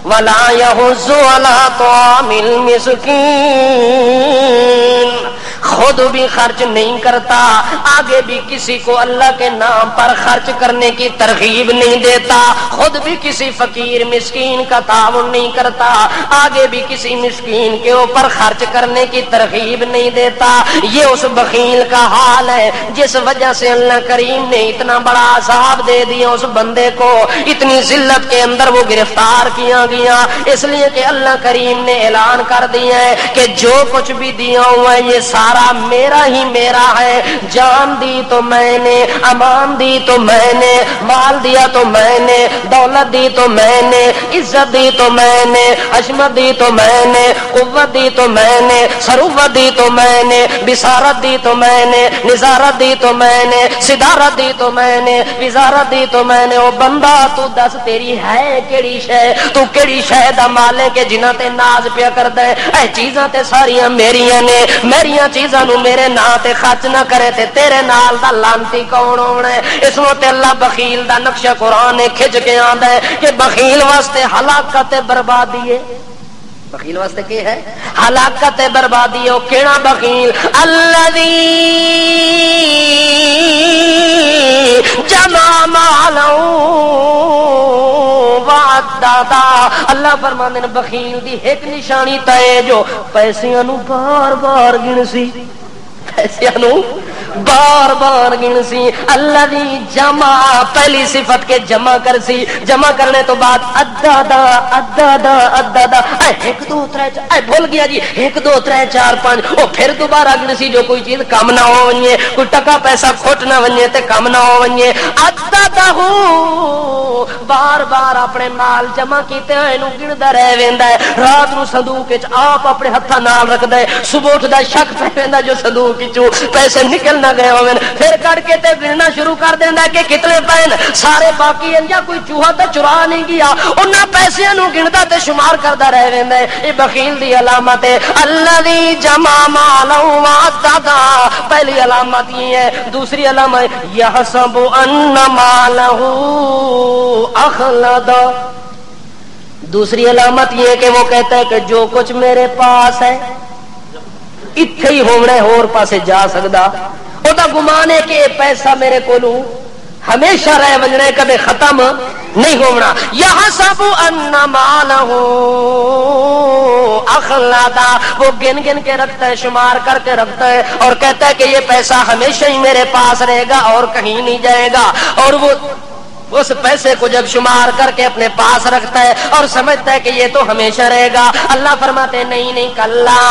ولا یحض علی طعام المسکین، خود بھی خرچ نہیں کرتا، آگے بھی کسی کو اللہ کے نام پر خرچ کرنے کی ترغیب نہیں دیتا، خود بھی کسی فقیر مسکین کا تعاون نہیں کرتا، آگے بھی کسی مسکین کے اوپر خرچ کرنے کی ترغیب نہیں دیتا۔ یہ اس بخیل کا حال ہے جس وجہ سے اللہ کریم نے اتنا بڑا عذاب دے دیا اس بندے کو، اتنی ذلت کے اندر وہ گرفتار کیا گیا، اس لیے کہ اللہ کریم نے اعلان کر دیا ہے کہ جو کچھ بھی دیا ہوا ہے یہ سارا سارا میرا ہی میرا ہے، جان دی تو میں نے، امان دی تو میں نے، مال دیا تو میں نے، دولت دی تو میں نے، عزت دی تو میں نے، عظمت دی تو میں نے، قوت دی تو میں نے، ثروت دی تو میں نے، بصارت دی تو میں نے، نظارت دی تو میں نے، صدارت دی تو میں نے، وزارت دی تو میں نے۔ او بندہ تو دس تیری ہے کیڑی شے، تو کیڑی شے دا مالک ہے جنہاں تے ناز پیا کردا ہے؟ اے چیزاں تے ساریاں میریاں نے، میریاں چیزاں نو میرے نام تے خرچ نہ کرے تے تیرے نال دا لانتی کون ہونا ہے؟ اس وقت اللہ بخیل دا نقشہ قرآن نے کھچ کے آندا ہے کہ بخیل واسطے ہلاکت بربادی ہے۔ بخیل واسطے کی ہے؟ ہلاکت بربادی ہے۔ کیڑا بخیل؟ الذی جمع مالا وعددا۔ اللہ فرماندے نے بخیل دی ایک نشانی تے جو پیسیاں نو بار بار گنسی، پیسیاں نو بار بار گنسی۔ الذی جمع، پہلی صفت کے جمع کرسی، جمع کرنے تو بعد عددا عددا عددا، ایک دو ترے اے بھول گیا جی، ایک دو ترے چار پانچ، او پھر دوبارہ گنسی جو کوئی چیز کم نہ ہو ونجے، کوئی ٹکا پیسہ کھوٹ نہ ونجے تے کم نہ ہو ونجے۔ عددا ہو، بار بار اپنے مال جمع کیتے ہوئے نو گندا رہ ویندا ہے۔ رات نو صندوق وچ آپ اپنے ہتھاں نال رکھدا ہے، صبح اٹھدا شک پہ ویندا جو صندوق وچوں پیسے نکل نہ گئے ہوئے، پھر کٹ کے تے گننا شروع کر دیندا کہ کتنے پے سارے باقی ہیں یا کوئی چوہا تے چرا نہیں گیا، انہاں پیسیاں نو گندا تے شمار کردا رہ ویندا ہے۔ یہ بخیل دی علامت ہے۔ الذی جمع مالا وعددا، پہلی علامت یہ ہے۔ دوسری علامت یحسب ان مالہ اخلدا، دوسری علامت یہ ہے کہ وہ کہتا ہے کہ جو کچھ میرے پاس ہے اتھے ہی ہونا ہے، اور پاسے جا سکدا۔ او دا گمان ہے کہ پیسہ میرے کولوں ہمیشہ رہ وجنا ہے، کبھی ختم نہیں ہونا۔ یحسب ان مالہ اخلدا، وہ گن گن کے رکھتا ہے، شمار کر کے رکھتا ہے اور کہتا ہے کہ یہ پیسہ ہمیشہ ہی میرے پاس رہے گا اور کہیں نہیں جائے گا۔ اور وہ اس پیسے کو جب شمار کر کے اپنے پاس رکھتا ہے اور سمجھتا ہے کہ یہ تو ہمیشہ رہے گا، اللہ فرماتے ہیں نہیں نہیں، کلا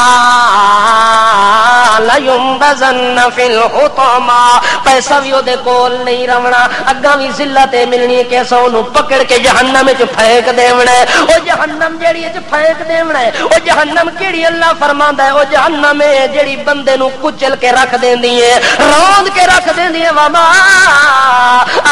لینبذن فی الحطمہ، پیسہ بھی وہ دے کول نہیں رہنا، اگاں بھی ذلت ملنی ہے کہ اساں اونوں پکڑ کے جہنم وچ پھینک دیونا ہے۔ او جہنم جیڑی وچ پھینک دیونا ہے، او جہنم کیڑی؟ اللہ فرماندا ہے او جہنم ہے جیڑی بندے نو کچل کے رکھ دیندی ہے، روند کے رکھ دیندی ہے۔ وما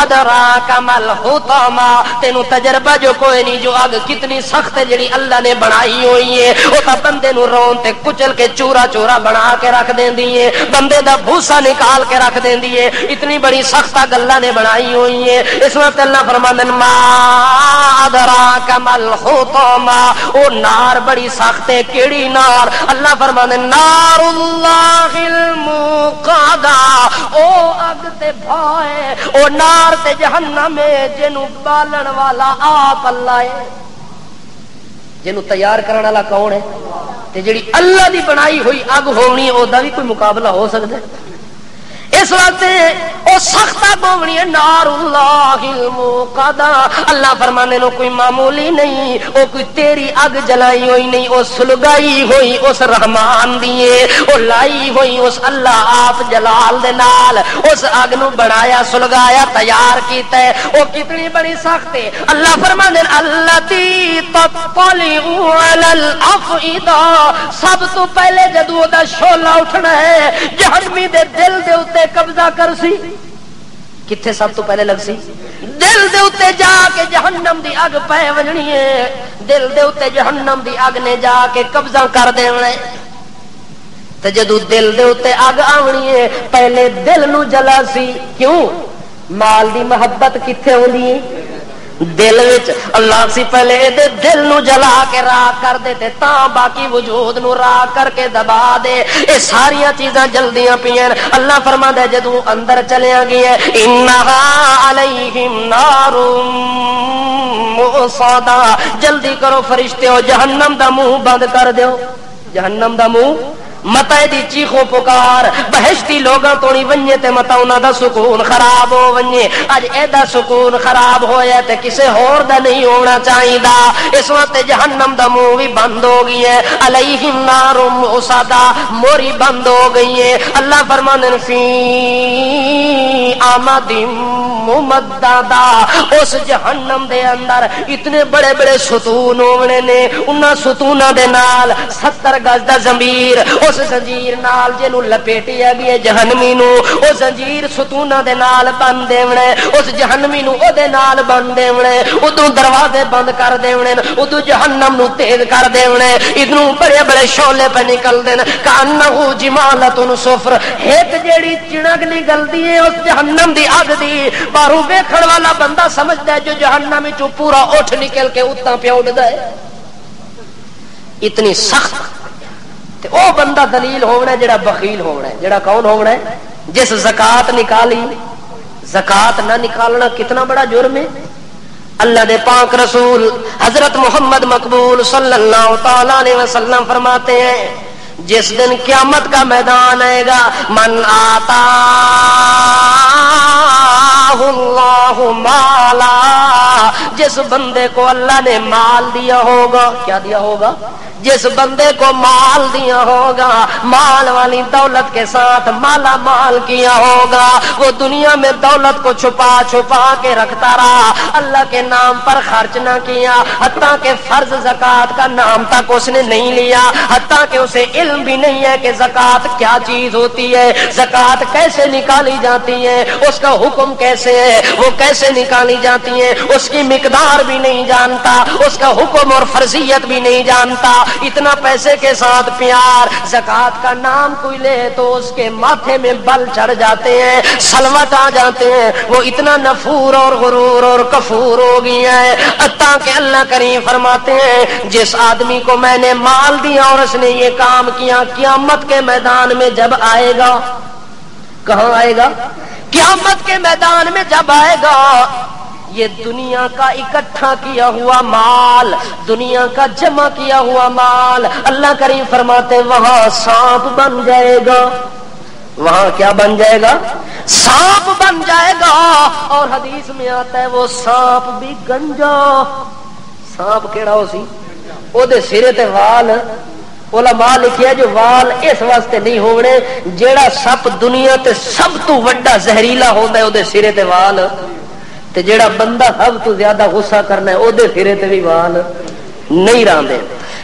ادراک الحطمہ، تینوں تجربہ جو کوئی نہیں جو اگ کتنی سخت ہے جڑی اللہ نے بنائی ہوئی ہے، وہ تا بندے نو رون تے کچل کے چورا چورا بنا کے رکھ دیندی ہے، بندے دا بھوسا نکال کے رکھ دیندی ہے، اتنی بڑی سخت اگ اللہ نے بنائی ہوئی ہے۔ اس وقت اللہ فرماندے ما ادراک الحطمہ، او نار بڑی سخت ہے، کیڑی نار؟ اللہ فرماندے نار اللہ الموقدہ، او اگ تے بھائے، او نار تے جہنم جنو بالن والا آپ اللہ ہے، جنو تیار کرنے والا کون ہے؟ تے جڑی اللہ دی بنائی ہوئی اگ ہونی ہے، او دا بھی کوئی مقابلہ ہو سکتا ہے؟ اس وقت او سخت اگ ہونی ہے، نار اللہ الموقدہ۔ اللہ فرمانے نو کوئی معمولی نہیں، او کوئی تیری اگ جلائی ہوئی نہیں، او سلگائی ہوئی اس رحمان دیے، او لائی ہوئی اس اللہ آپ جلال دے نال، اس اگ نو بنایا سلگایا تیار کیتا ہے، او کتنی بڑی سخت ہے۔ اللہ فرمانے اللاتی تطلع علی الافئدہ، سب تو پہلے جدوں دا شعلہ اٹھنا ہے جہنمی دے دل دے اتے قبضہ کر سی، کتھے سب تو پہلے لگ سی؟ دل دے اتے جا کے جہنم دی اگ پہ وجنی ہے، دل دے اتے جہنم دی اگ نے جا کے قبضہ کر دینا ہے۔ تے جدو دل دے اتے اگ آونی ہے پہلے دل نو جلا سی، کیوں؟ مال دی محبت کتھے ہوندی ہے؟ دل وچ۔ اللہ سی پہلے دے دل نو جلا کے راہ کر دے تے تاں باقی وجود نو راہ کر کے دبا دے، اے ساریاں چیزاں جلدیاں پیاں۔ اللہ فرماندا ہے جدوں اندر چلیاں گئے انہا علیہم نار مؤصدہ، جلدی کرو فرشتے ہو جہنم دا منہ بند کر دیو، جہنم دا منہ متا دی چیخو پکار بہشتی لوگاں تو نہیں ونجے تے متا انہاں دا سکون خراب ہو ونجے اج ایدا سکون خراب ہویا تے کسے ہور دا نہیں ہونا چاہیدا اس وقت جہنم دا منہ بھی بند ہو گئی ہے علیہم نار مؤصدہ موری بند ہو گئی ہے اللہ فرماندے فی آمد ممددہ اس جہنم دے اندر اتنے بڑے بڑے ستون ہونے نے انہاں ستوناں دے نال 70 گز دا زمیر اس زنجیر نال جنوں لپیٹیا گیا جہنمی نو او زنجیر ستوناں دے نال بند دیونے اس جہنمی نو او دے نال بند دیونے ادھروں دروازے بند کر دیونے ادھر جہنم نو تیز کر دیونے ادھروں بڑے بڑے شعلے پہ نکل دین کانہ جمالۃ صفر ایک جیڑی چنگ نکلدی ہے اس جہنم دی اگ دی باہروں ویکھن والا بندہ سمجھدا ہے جو جہنم وچوں پورا اٹھ نکل کے اتاں پیا اڑدا ہے اتنی سخت تے او بندہ دلیل ہونا ہے جڑا بخیل ہونا ہے جڑا کون ہونا ہے جس زکات نکالی زکات نہ نکالنا کتنا بڑا جرم ہے اللہ دے پاک رسول حضرت محمد مقبول صلی اللہ تعالی علیہ وسلم فرماتے ہیں جس دن قیامت کا میدان آئے گا من آتا اللہ مالا جس بندے کو اللہ نے مال دیا ہوگا کیا دیا ہوگا جس بندے کو مال دیا ہوگا مال والی دولت کے ساتھ مالا مال کیا ہوگا وہ دنیا میں دولت کو چھپا چھپا کے رکھتا رہا اللہ کے نام پر خرچ نہ کیا حتیٰ کہ فرض زکات کا نام تک اس نے نہیں لیا حتیٰ کہ اسے علم بھی نہیں ہے کہ زکات کیا چیز ہوتی ہے زکات کیسے نکالی جاتی ہے اس کا حکم کیسے ہے وہ کیسے نکالی جاتی ہے اس کی مقدار بھی نہیں جانتا اس کا حکم اور فرضیت بھی نہیں جانتا اتنا پیسے کے ساتھ پیار زکات کا نام کوئی لے تو اس کے ماتھے میں بل چڑھ جاتے ہیں سلوٹ آ جاتے ہیں وہ اتنا نفور اور غرور اور کفور ہو گیا ہے حتیٰ کہ اللہ کریم فرماتے ہیں جس آدمی کو میں نے مال دیا اور اس نے یہ کام کیا قیامت کے میدان میں جب آئے گا کہاں آئے گا قیامت کے میدان میں جب آئے گا یہ دنیا کا اکٹھا کیا ہوا مال دنیا کا جمع کیا ہوا مال اللہ کریم فرماتے وہاں سانپ بن جائے گا وہاں کیا بن جائے گا سانپ بن جائے گا اور حدیث میں آتا ہے وہ سانپ بھی گنجا سانپ کیڑا ہو سی او دے سرے تے وال علماء لکھیا جو وال اس واسطے نہیں ہونے جیڑا سپ دنیا تے سب تو وڈا زہریلا ہوندا ہے او دے سرے تے وال تے جیڑا بندہ سب تو زیادہ غصہ کرنا ہے او دے سرے تے بھی وال نہیں راندے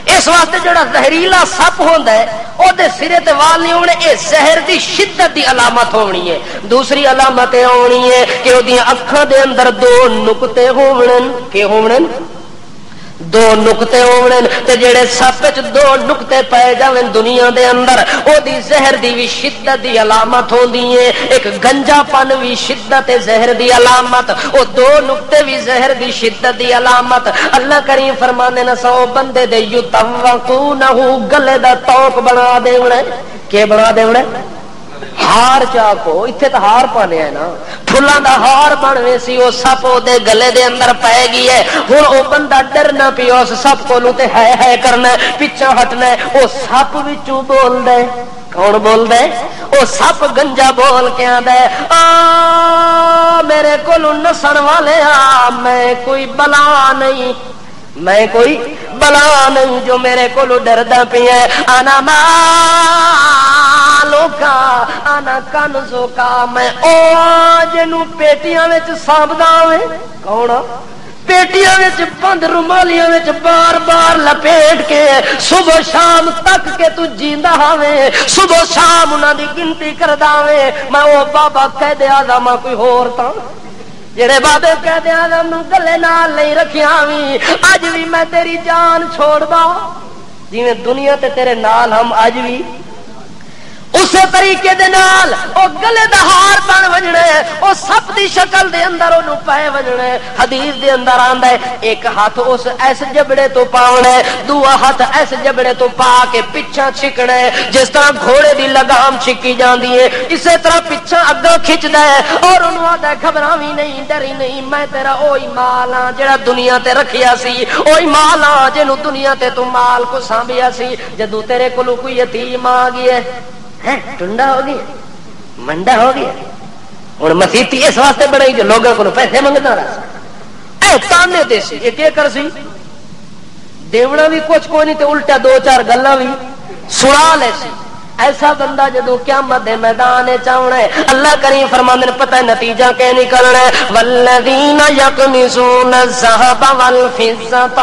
اس واسطے جڑا زہریلا سپ ہوندا ہے او دے سرے تے وال نہیں ہونے اے زہر دی شدت دی علامت ہونی ہے دوسری علامت اے ہونی ہے کہ او دی اکھاں دے اندر دو نقطے ہونن کہ ہونن دو نقطے ہونے تے جڑے سپ وچ دو نقطے پائے جاویں دنیا دے اندر او دی زہر دی بھی شدت دی علامت ہوندی ہے ایک گنجا پن بھی شدت زہر دی علامت او دو نقطے بھی زہر دی شدت دی علامت اللہ کریم فرمانے نہ سو بندے دے یتوقونہ گلے دا توق بنا دیونے کہ بنا دیونے ہار چاکو اتنے تو ہار پانے ہے نا پھلاں دا ہار بنوے سی وہ سپ دے گلے دے اندر پائے گی ہے ہن او بندہ ڈرنا پی اس سپ کو تے ہے کرنا ہے پیچھے ہٹنا ہے او سپ وچوں بول دے کون بول دے او سپ گنجا بول کے آندا ہے آ میرے کولوں نسن والے آ میں کوئی بلا نہیں میں کوئی بلا نہیں جو میرے کولوں ڈردا پیا ہے انا مالو کا انا کنزو کا میں او جنوں پیٹیاں وچ سانبدا ہوے کون پیٹیاں وچ بند رومالیاں وچ بار بار لپیٹ کے صبح شام تک کے تو جیندا ہوے صبح شام انہاں دی گنتی کردا ہوے میں او بابا کہہ دے آدم کوئی ہور تاں جڑے بابے کہتے ہیں گلے نال نہیں رکھیا وی اج بھی میں تیری جان چھوڑ دا جی دنیا تے تیرے نال ہم اج بھی اسی طریقے دے نال او گلے دا ہار بن وجنا ہے، او سپ دی شکل دے اندر اونوں پے وجنا ہے۔ حدیث دے اندر آندا ہے ایک ہاتھ اس ایس جبڑے تو پاونا ہے، دوسرا ہاتھ ایس جبڑے تو پا کے پیچھے چھکنا ہے، جس طرح گھوڑے دی لگام چھکی جاندی ہے اسی طرح پیچھے اگوں کھچدا ہے اور اونوں آندا ہے گھبراویں نہیں، ڈری نہیں، میں تیرا اوہی مال ہاں جڑا دنیا تے رکھیا سی، اوہی مال ہاں جنوں دنیا تے تو مال کو سانبھیا سی۔ جدوں تیرے کولوں کوئی یتیم آ گیا ہے، ٹنڈا ہو گیا، منڈا ہو گیا، ہن مسیتی اس واسطے بنائی جو لوگوں کو پیسے منگدا رہا اے تانے دے سی، یہ کیا کر سی دیونا بھی کچھ کوئی نہیں تے الٹا دو چار گلاں بھی سنا لے سی۔ ایسا بندہ جدو قیامت دے میدان چاونا ہے، اللہ کریم فرماندے پتہ نتیجہ کہ نکلنا ہے والذین یکنزون الذهب والفضة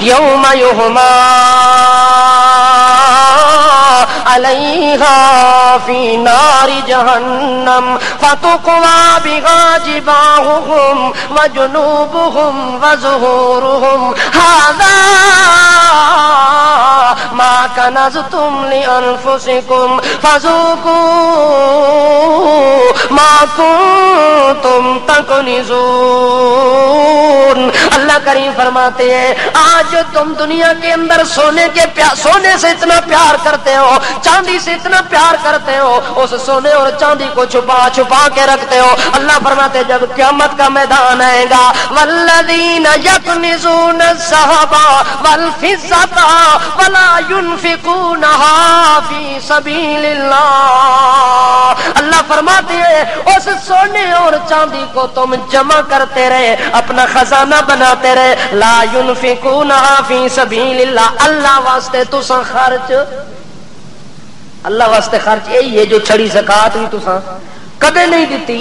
یوم یحما علیہا فی نار جہنم فتقوی بہا جباہہم وجنوبہم وظہورہم ھذا ما کنزتم لانفسکم فذوقوا ما کنتم تکنزون۔ اللہ کریم فرماتے ہیں آج جو تم دنیا کے اندر سونے سے اتنا پیار کرتے ہو، چاندی سے اتنا پیار کرتے ہو، اس سونے اور چاندی کو چھپا چھپا کے رکھتے ہو، اللہ فرماتے جب قیامت کا میدان آئے گا والذین یکنزون الذهب والفضة ولا ينفقونها فی سبیل اللہ، اللہ فرماتے ہیں اس سونے اور چاندی کو تم جمع کرتے رہے، اپنا خزانہ بناتے رہے، لا ينفقونها فی سبیل اللہ، اللہ واسطے تساں خرچ، اللہ واسطے خرچ یہی ہے جو چھڑی زکات بھی تساں کدے نہیں دیتی۔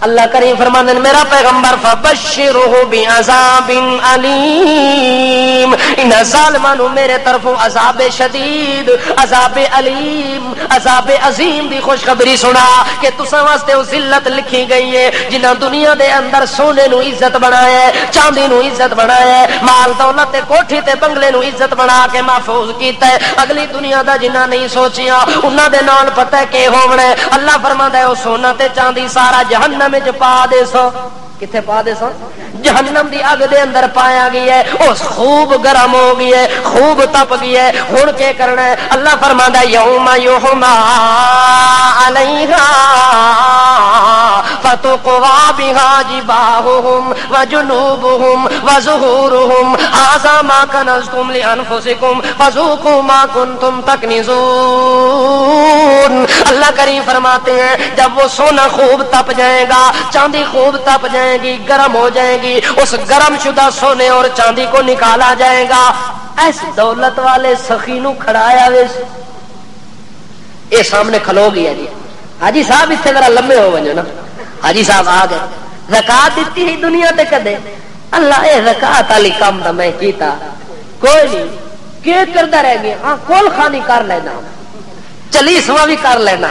اللہ کریم فرماندے میرا پیغمبر فبشرہ بعذاب علیم، ان ظالماں نو میرے طرفوں عذاب شدید، عذاب علیم، عذاب عظیم دی خوشخبری سنا کہ تساں واسطے او ذلت لکھی گئی ہے جنہاں دنیا دے اندر سونے نو عزت بنایا ہے، چاندی نو عزت بنایا ہے، مال دولت تے کوٹھی تے بنگلے نو عزت بنا کے محفوظ کیتا ہے، اگلی دنیا دا جنہاں نہیں سوچیا انہاں دے نال پتہ ہے کہ ہونا ہے۔ اللہ فرماندا ہے او سونا تے چاندی سارا جہنم میں پا دے سو، کتنے پا دے سو جہنم دی اگ دے اندر پایا گیا ہے، اس خوب گرم ہو گئی ہے، خوب تپ گیا ہے، ہن کے کرنا ہے اللہ فرماندا ہے یوم یحما علیہا فتقوی بہا جباہہم وجنوبہم وظہورہم ھذا ما کنزتم لانفسکم فذوقوا ما کنتم تکنزون۔ اللہ کریم فرماتے ہیں جب وہ سونا خوب تپ جائے گا، چاندی خوب تپ جائے گی، گرم ہو جائے گی، اس گرم شدہ سونے اور چاندی کو نکالا جائے گا، ایس دولت والے سخی نو کھڑایا ویس اے سامنے کھلو گیا جی حاجی صاحب اتنے ذرا لمبے ہو ونجو نا، حاجی صاحب آ گئے زکات دیتی ہی دنیا تے کدے اللہ اے زکات والی کام دا میں کیتا کوئی نہیں کی کردا رہ گیا، ہاں کول خانی کر لینا، چلیسواں بھی کر لینا،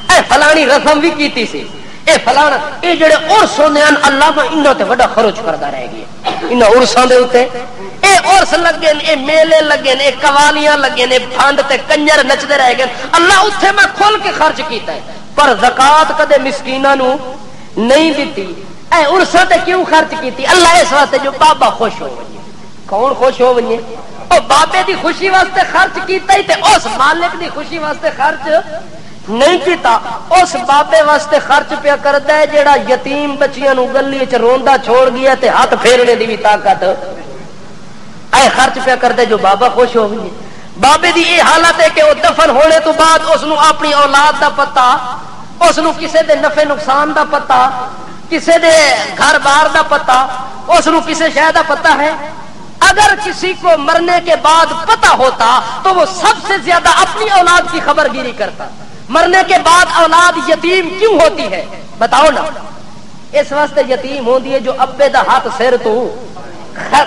اے فلانی رسم بھی کیتی سی، اے فلانا اے جڑے عرس ہوندے ہیں اللہ میں انہاں تے بڑا خرچ کردا رہ گیا، انہاں عرساں دے اوتے اے عرس لگے اے میلے لگے اے قوالیاں لگے اے بھانڈ تے کنجر نچدے رہ گئے، اللہ اوتھے میں کھول کے خرچ کیتا ہے، پر زکات کدے مسکیناں نو نہیں دیتی، اے عرساں تے کیوں خرچ کیتی؟ اللہ اس واسطے جو بابا خوش ہو ونجے، کون خوش ہو ونجے؟ او بابے دی خوشی واسطے خرچ کیتا ہی تے اس مالک دی خوشی واسطے خرچ نہیں کیتا، اس بابے واسطے خرچ پیا کردا ہے جیڑا یتیم بچیاں نو گلی وچ روندا چھوڑ گیا تے ہاتھ پھیرنے دی بھی طاقت اے خرچ پیا کردا جو بابا خوش ہو گئی۔ بابے دی یہ حالت ہے کہ وہ دفن ہونے تو بعد اس نو اپنی اولاد دا پتہ، اس نو کسے دے نفع نقصان دا پتہ، کسے دے گھر بار دا پتہ، اس نو کسے شے دا پتہ ہے؟ اگر کسی کو مرنے کے بعد پتہ ہوتا تو وہ سب سے زیادہ اپنی اولاد کی خبر گیری کرتا۔ مرنے کے بعد اولاد یتیم کیوں ہوتی ہے بتاؤ نا؟ اس واسطے یتیم ہوندی ہے جو ابے دا ہاتھ سر تو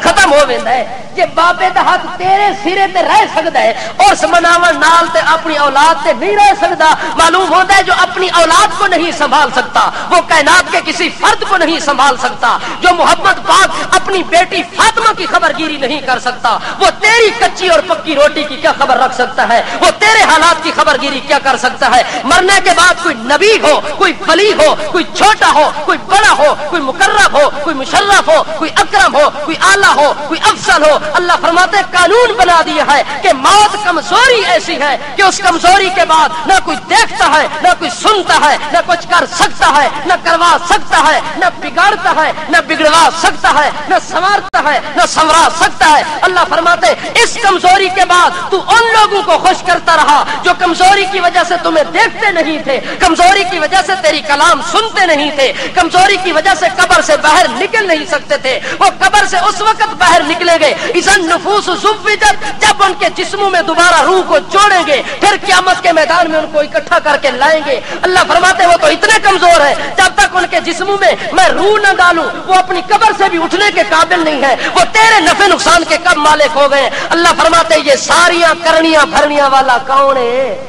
ختم ہو ویندا ہے، جے بابے دا ہاتھ تیرے سرے تے رہ سکدا ہے اور سمناون نال تے اپنی اولاد تے نہیں رہ سکدا، معلوم ہوتا ہے جو اپنی اولاد کو نہیں سنبھال سکتا وہ کائنات کے کسی فرد کو نہیں سنبھال سکتا۔ جو محمد پاک اپنی بیٹی فاطمہ کی خبر گیری نہیں کر سکتا، وہ تیری کچی اور پکی روٹی کی کیا خبر رکھ سکتا ہے؟ وہ تیرے حالات کی خبر گیری کیا کر سکتا ہے؟ مرنے کے بعد کوئی نبی ہو، کوئی ولی ہو، کوئی چھوٹا ہو، کوئی بڑا ہو، کوئی مقرب ہو، کوئی مشرف ہو، کوئی اکرم ہو، کوئی اعلیٰ ہو، کوئی افضل ہو، اللہ فرماتے قانون بنا دیا ہے کہ موت کمزوری ایسی ہے کہ اس کمزوری کے بعد نہ کوئی دیکھتا ہے، نہ کوئی سنتا ہے، نہ کچھ کر سکتا ہے، نہ کروا سکتا ہے، نہ بگاڑتا ہے، نہ بگڑوا سکتا ہے، نہ سنوارتا ہے، نہ سنورا سکتا ہے۔ اللہ فرماتے اس کمزوری کے بعد تو ان لوگوں کو خوش کرتا رہا جو کمزوری کی وجہ سے تمہیں دیکھتے نہیں تھے، کمزوری کی وجہ سے تیری کلام سنتے نہیں تھے، کمزوری کی وجہ سے قبر سے باہر نکل نہیں سکتے تھے۔ وہ قبر سے اس وقت باہر نکلیں گے اذا النفوس زوجت، جب ان کے جسموں میں دوبارہ روح کو جوڑیں گے، پھر قیامت کے میدان میں ان کو اکٹھا کر کے لائیں گے۔ اللہ فرماتے وہ تو اتنے کمزور ہیں جب تک ان کے جسموں میں میں روح نہ ڈالوں وہ اپنی قبر سے بھی اٹھنے کے قابل نہیں ہے، وہ تیرے نفع نقصان کے کب مالک ہو گئے۔ اللہ فرماتے یہ ساریاں کرنیاں بھرنیاں والا کون ہے؟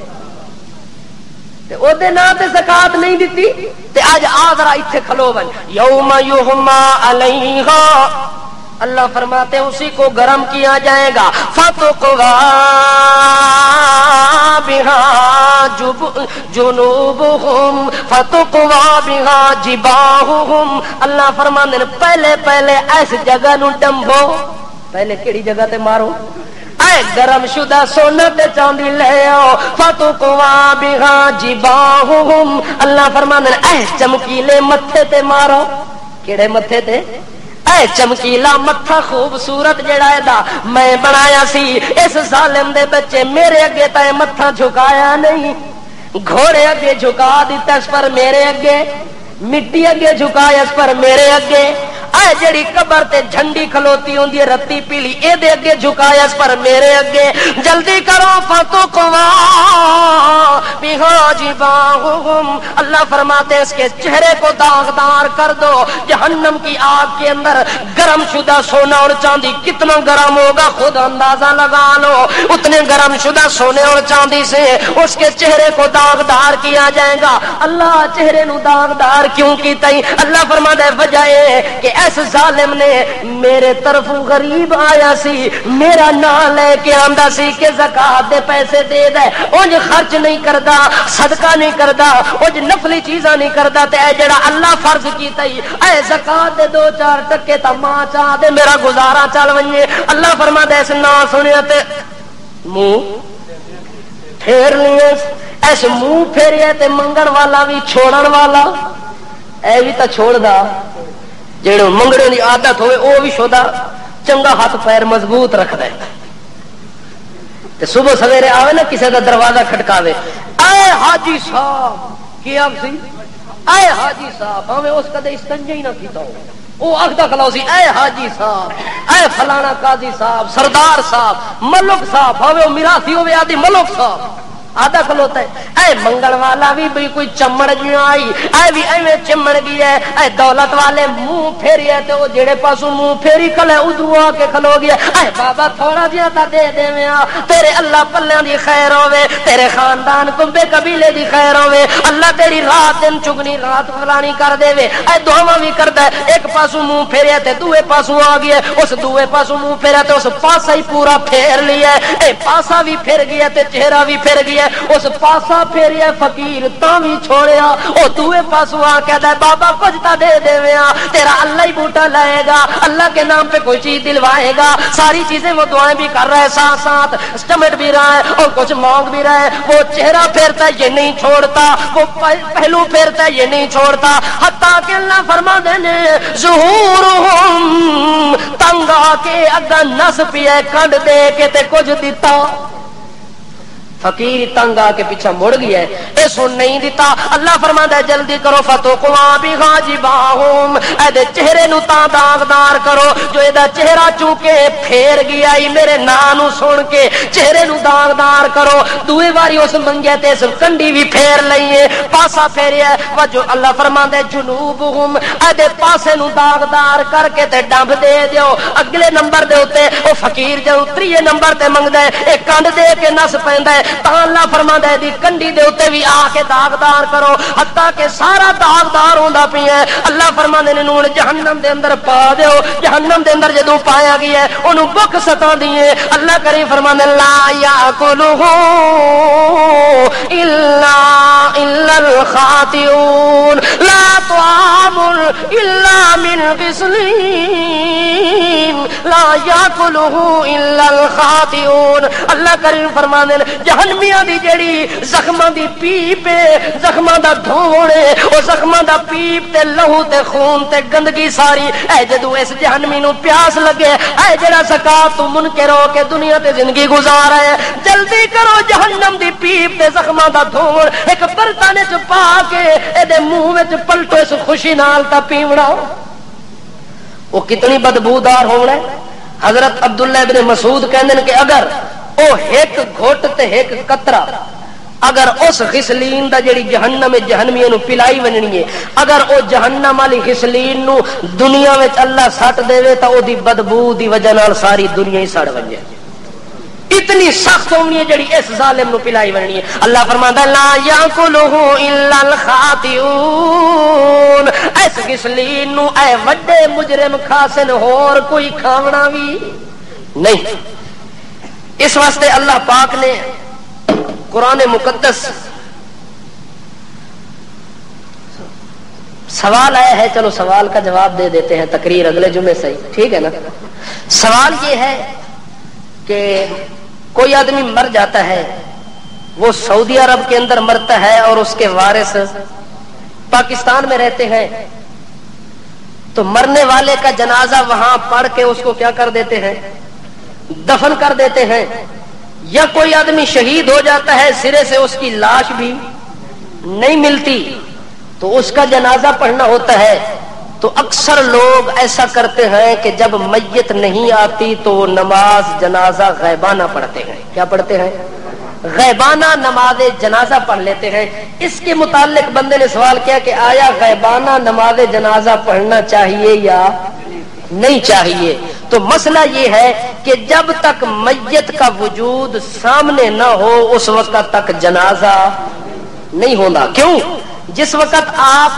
او دے نا تے زکات نہیں دیتی تے اج آ ذرا ایتھے کھلو ون یوم یحما علیہا، اللہ فرماتے اسی کو گرم کیا جائے گا، فتقوا بہا جنوبہم فتقوا بہا جباہہم، اللہ فرماتے پہلے پہلے اس جگہ نو ڈمبو، پہلے کیڑی جگہ تے مارو؟ اے گرم شدہ سونا تے چاندی لے آؤ، فتقوا بہا جباہہم، اللہ فرماتے اے چمکیلے متھے تے مارو، کیڑے متھے تے؟ اے چمکیلا متھا خوبصورت جڑا ہے دا میں بنایا سی، اس ظالم دے بچے میرے اگے تے متھا جھکایا نہیں، گھوڑے اگے جھکا دیتا اس پر میرے اگے، مٹی اگے جھکایا اس پر میرے اگے، اے جڑی قبر تے جھنڈی کھلوتی ہوندی ہے رتی پیلی اے دے اگے جھکایا اس پر میرے اگے، جلدی کرو فتقوا بہا جباہہم، اللہ فرماتے اس کے چہرے کو داغدار کر دو۔ جہنم کی آگ کے اندر گرم شدہ سونا اور چاندی کتنا گرم ہوگا خود اندازہ لگا لو، اتنے گرم شدہ سونے اور چاندی سے اس کے چہرے کو داغدار کیا جائے گا۔ اللہ چہرے نو داغدار کیوں کی تئی؟ اللہ فرماتے وجہ ہے کہ اس ظالم نے میرے طرف غریب آیا سی، میرا نام لے کے آندا سی کہ زکات دے پیسے دے دے، اونج خرچ نہیں کردا، صدقہ نہیں کردا، اونج نفلی چیزاں نہیں کردا، تے اے جڑا اللہ فرض کیتا ہی اے زکات دے 2-4 ٹکے تا ماں چاہ دے میرا گزارا چل ونجے۔ اللہ فرماتا اس نا سنیا تے منہ پھیر لیے، ایس منہ پھیریا تے منگن والا بھی چھوڑن والا اے بھی تا چھوڑ دا، جڑے منگڑے دی عادت ہوئے او بھی شودا چنگا ہاتھ پیر مضبوط رکھ دے تے صبح سویرے آوے نا کسی دا دروازہ کھٹکاوے، اے حاجی صاحب کیا سی، اے حاجی صاحب ہمیں اس کدے استنجا ہی نہ کیتا ہو، او اخدا کلاو سی اے حاجی صاحب، اے فلانا قاضی صاحب، سردار صاحب، ملک صاحب، ہمیں میراثی ہوئے آدھی ملک صاحب آدھا کھلوتا ہے۔ اے منگل والا بھی کوئی چمڑ جی آئی، اے بھی ایویں چمڑ گیا ہے، اے دولت والے منہ پھیری ہے تو جڑے پاسوں منہ پھیری کھلے ادھر آ کے کھلو گیا، اے بابا تھوڑا جہا تا دے دے میں تیرے اللہ پلیاں دی خیر ہوے، تیرے خاندان کمبے قبیلے دی خیر ہوے، اللہ تیری رات دن چگنی رات فلانی کر دے وے۔ اے دعاواں بھی کردا ہے، ایک پاسوں منہ پھیریا تے دوے پاسوں آ گیا، اس دوے پاسوں منہ پھیریا تے اس پاسا ہی پورا پھیر لیا، اے پاسا بھی پھر گیا تے چہرہ بھی پھر گیا، اس پاسا پھیریا فقیر تا بھی چھوڑیا، او دوے پاسوں آ کہدا ہے بابا کچھ تا دے دیویاں، تیرا اللہ ہی بوٹا لائے گا، اللہ کے نام پہ کوئی چیز دلوائے گا، ساری چیزیں وہ دعائیں بھی کر رہا ہے، ساتھ ساتھ اسٹمٹ بھی رہا ہے اور کچھ مانگ بھی رہا ہے، وہ چہرہ پھیرتا ہے یہ نہیں چھوڑتا، وہ پہلو پھیرتا ہے یہ نہیں چھوڑتا، حتیٰ کہ اللہ فرما دینے ظہورہم تنگ آ کے اگا نس پیا کنڈ دے کے تے کچھ دیتا، فقیر تنگ آ کے پیچھا مڑ گیا ہے، اے سن نہیں دیتا۔ اللہ فرماتا ہے جلدی کرو فتقوا بہا جباہہم، اے دے چہرے نو تا داغدار کرو، جو اے دا چہرہ چونکہ پھیر گیا ہی میرے نام نو سن کے چہرے نو داغدار کرو، دوے واری اس منگیا تے اس کنڈی بھی پھیر لئیے، پاسا پھیریا وجو اللہ فرماتا ہے جنوبہم، اے دے پاسے نو داغدار کر کے تے ڈمب دے دیو، اگلے نمبر دے ہوتے او فقیر جو 3 نمبر تے منگدا ہے، اے کنڈ دے کے نس پیندا ہے، تا اللہ فرماندا ہے دی کنڈی دے اوتے بھی آ کے داغدار کرو حتیٰ کہ سارا داغدار ہوندا پیا ہے. اللہ فرماندے نے نون جہنم دے اندر پا دیو. جہنم دے اندر جدوں پایا گیا ہے اونوں بھوک ستا دی ہے. اللہ کریم فرماندے لا یاکلہ الا الخاطئون لا طعام الا من غسلین لا یاکلہ الا الخاطئون. اللہ کریم فرماندے جہنمیاں دی جڑی زخماں دی پیپ ہے زخماں دا دھوڑ ہے او زخماں دا پیپ تے لہو تے خون تے گندگی ساری اے جدوں اس جہنمی نو پیاس لگے اے جڑا زکات تو منکر ہو کے دنیا تے زندگی گزار ہے جلدی کرو جہنم دی پیپ تے زخماں دا دھوڑ ایک برتن وچ پا کے اے دے منہ وچ پلٹو اس خوشی نال تا پیونا او کتنی بدبودار ہونا ہے. حضرت عبداللہ ابن مسعود کہندے کہ اگر او ایک گھٹ تے ایک قطرہ اگر اس غسلین دا جڑی جہنم جہنمیاں نو پلائی وننی ہے اگر او جہنم والی غسلین نو دنیا وچ اللہ سٹ دے تا او دی بدبو دی وجہ نال ساری دنیا ہی سڑ ونجے. اتنی سخت ہونی ہے جڑی اس ظالم نو پلائی وننی ہے. اللہ فرماندا لا یاکلہ الا الخاطئون. اس غسلین نو اے وڈے مجرم کھاسن اور کوئی کھاونا بھی نہیں. اس واسطے اللہ پاک نے قرآن مقدس سوال آیا ہے چلو سوال کا جواب دے دیتے ہیں تقریر اگلے جمعے سے ٹھیک ہے نا. سوال یہ ہے کہ کوئی آدمی مر جاتا ہے وہ سعودی عرب کے اندر مرتا ہے اور اس کے وارث پاکستان میں رہتے ہیں تو مرنے والے کا جنازہ وہاں پڑھ کے اس کو کیا کر دیتے ہیں دفن کر دیتے ہیں. یا کوئی آدمی شہید ہو جاتا ہے سرے سے اس کی لاش بھی نہیں ملتی تو اس کا جنازہ پڑھنا ہوتا ہے. تو اکثر لوگ ایسا کرتے ہیں کہ جب میت نہیں آتی تو نماز جنازہ غیبانہ پڑھتے ہیں. کیا پڑھتے ہیں؟ غیبانہ نماز جنازہ پڑھ لیتے ہیں. اس کے متعلق بندے نے سوال کیا کہ آیا غیبانہ نماز جنازہ پڑھنا چاہیے یا نہیں چاہیے. تو مسئلہ یہ ہے کہ جب تک میت کا وجود سامنے نہ ہو اس وقت تک جنازہ نہیں ہونا. کیوں؟ جس وقت آپ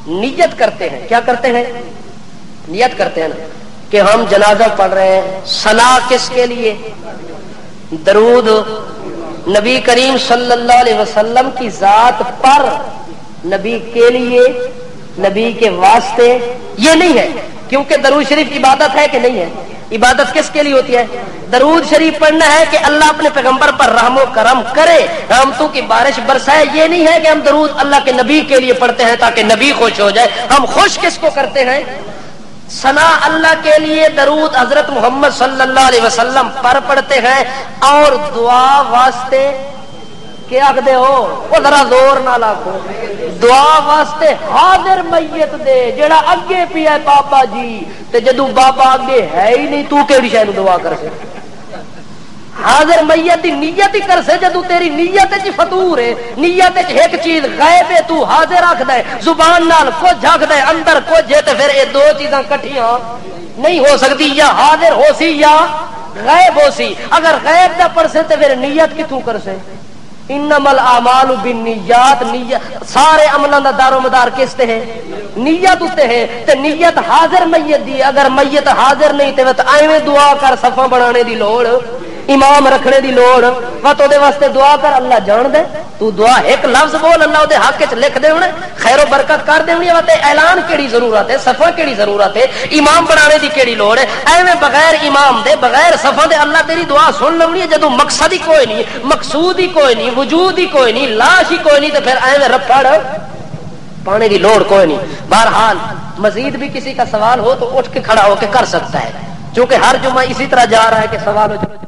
نیت کرتے ہیں کیا کرتے ہیں نیت کرتے ہیں نا کہ ہم جنازہ پڑھ رہے ہیں صلاح کس کے لیے درود نبی کریم صلی اللہ علیہ وسلم کی ذات پر نبی کے لیے نبی کے واسطے یہ نہیں ہے کیونکہ درود شریف عبادت ہے کہ نہیں ہے. عبادت کس کے لیے ہوتی ہے؟ درود شریف پڑھنا ہے کہ اللہ اپنے پیغمبر پر رحم و کرم کرے رحمتوں کی بارش برسائے. یہ نہیں ہے کہ ہم درود اللہ کے نبی کے لیے پڑھتے ہیں تاکہ نبی خوش ہو جائے. ہم خوش کس کو کرتے ہیں؟ ثنا اللہ کے لیے درود حضرت محمد صلی اللہ علیہ وسلم پر پڑھتے ہیں اور دعا واسطے کیا دے ہو وہ ذرا زور نہ لاکھو دعا واسطے حاضر میت دے جڑا اگے پیا ہے بابا جی تے جدو بابا اگے ہے ہی نہیں تو کیڑی شے نو دعا کر سے. حاضر میت دی نیت ہی کر سے جدو تیری نیت وچ فطور ہے نیت وچ ایک چیز غائب ہے تو حاضر رکھدا ہے زبان نال کچھ آکھدا ہے اندر کچھ ہے تے پھر یہ دو چیزاں کٹھیاں نہیں ہو سکتی. یا حاضر ہو سی یا غائب ہو سی. اگر غائب دا پڑھ سے تے پھر نیت کتوں کر سے. انما الاعمال بالنیات نیت سارے عملاں دا دار و مدار کس تے ہے نیت تے ہے. تے نیت حاضر میت دی اگر میت حاضر نہیں تے ایویں دعا کر صفا بنانے دی لوڑ امام رکھنے دی لوڑ وت دے واسطے دعا کر اللہ جان دے. تو دعا ایک لفظ بول اللہ دے حق وچ لکھ دے ہونے خیر و برکت کر دے ہونی. تے اعلان کیڑی ضرورت ہے صفا کیڑی ضرورت ہے امام بنانے دی کیڑی لوڑ ہے. ایویں بغیر امام دے بغیر صفا دے اللہ تیری دعا سن لونی ہے جدوں مقصد ہی کوئی نہیں مقصود ہی کوئی نہیں وجود ہی کوئی نہیں لاش ہی کوئی نہیں تے پھر ایویں رپڑ پانے دی لوڑ کوئی نہیں. بہرحال مزید بھی کسی کا سوال ہو تو اٹھ کے کھڑا ہو کے کر سکتا ہے چونکہ ہر جمعہ اسی طرح جا رہا ہے کہ سوال ہو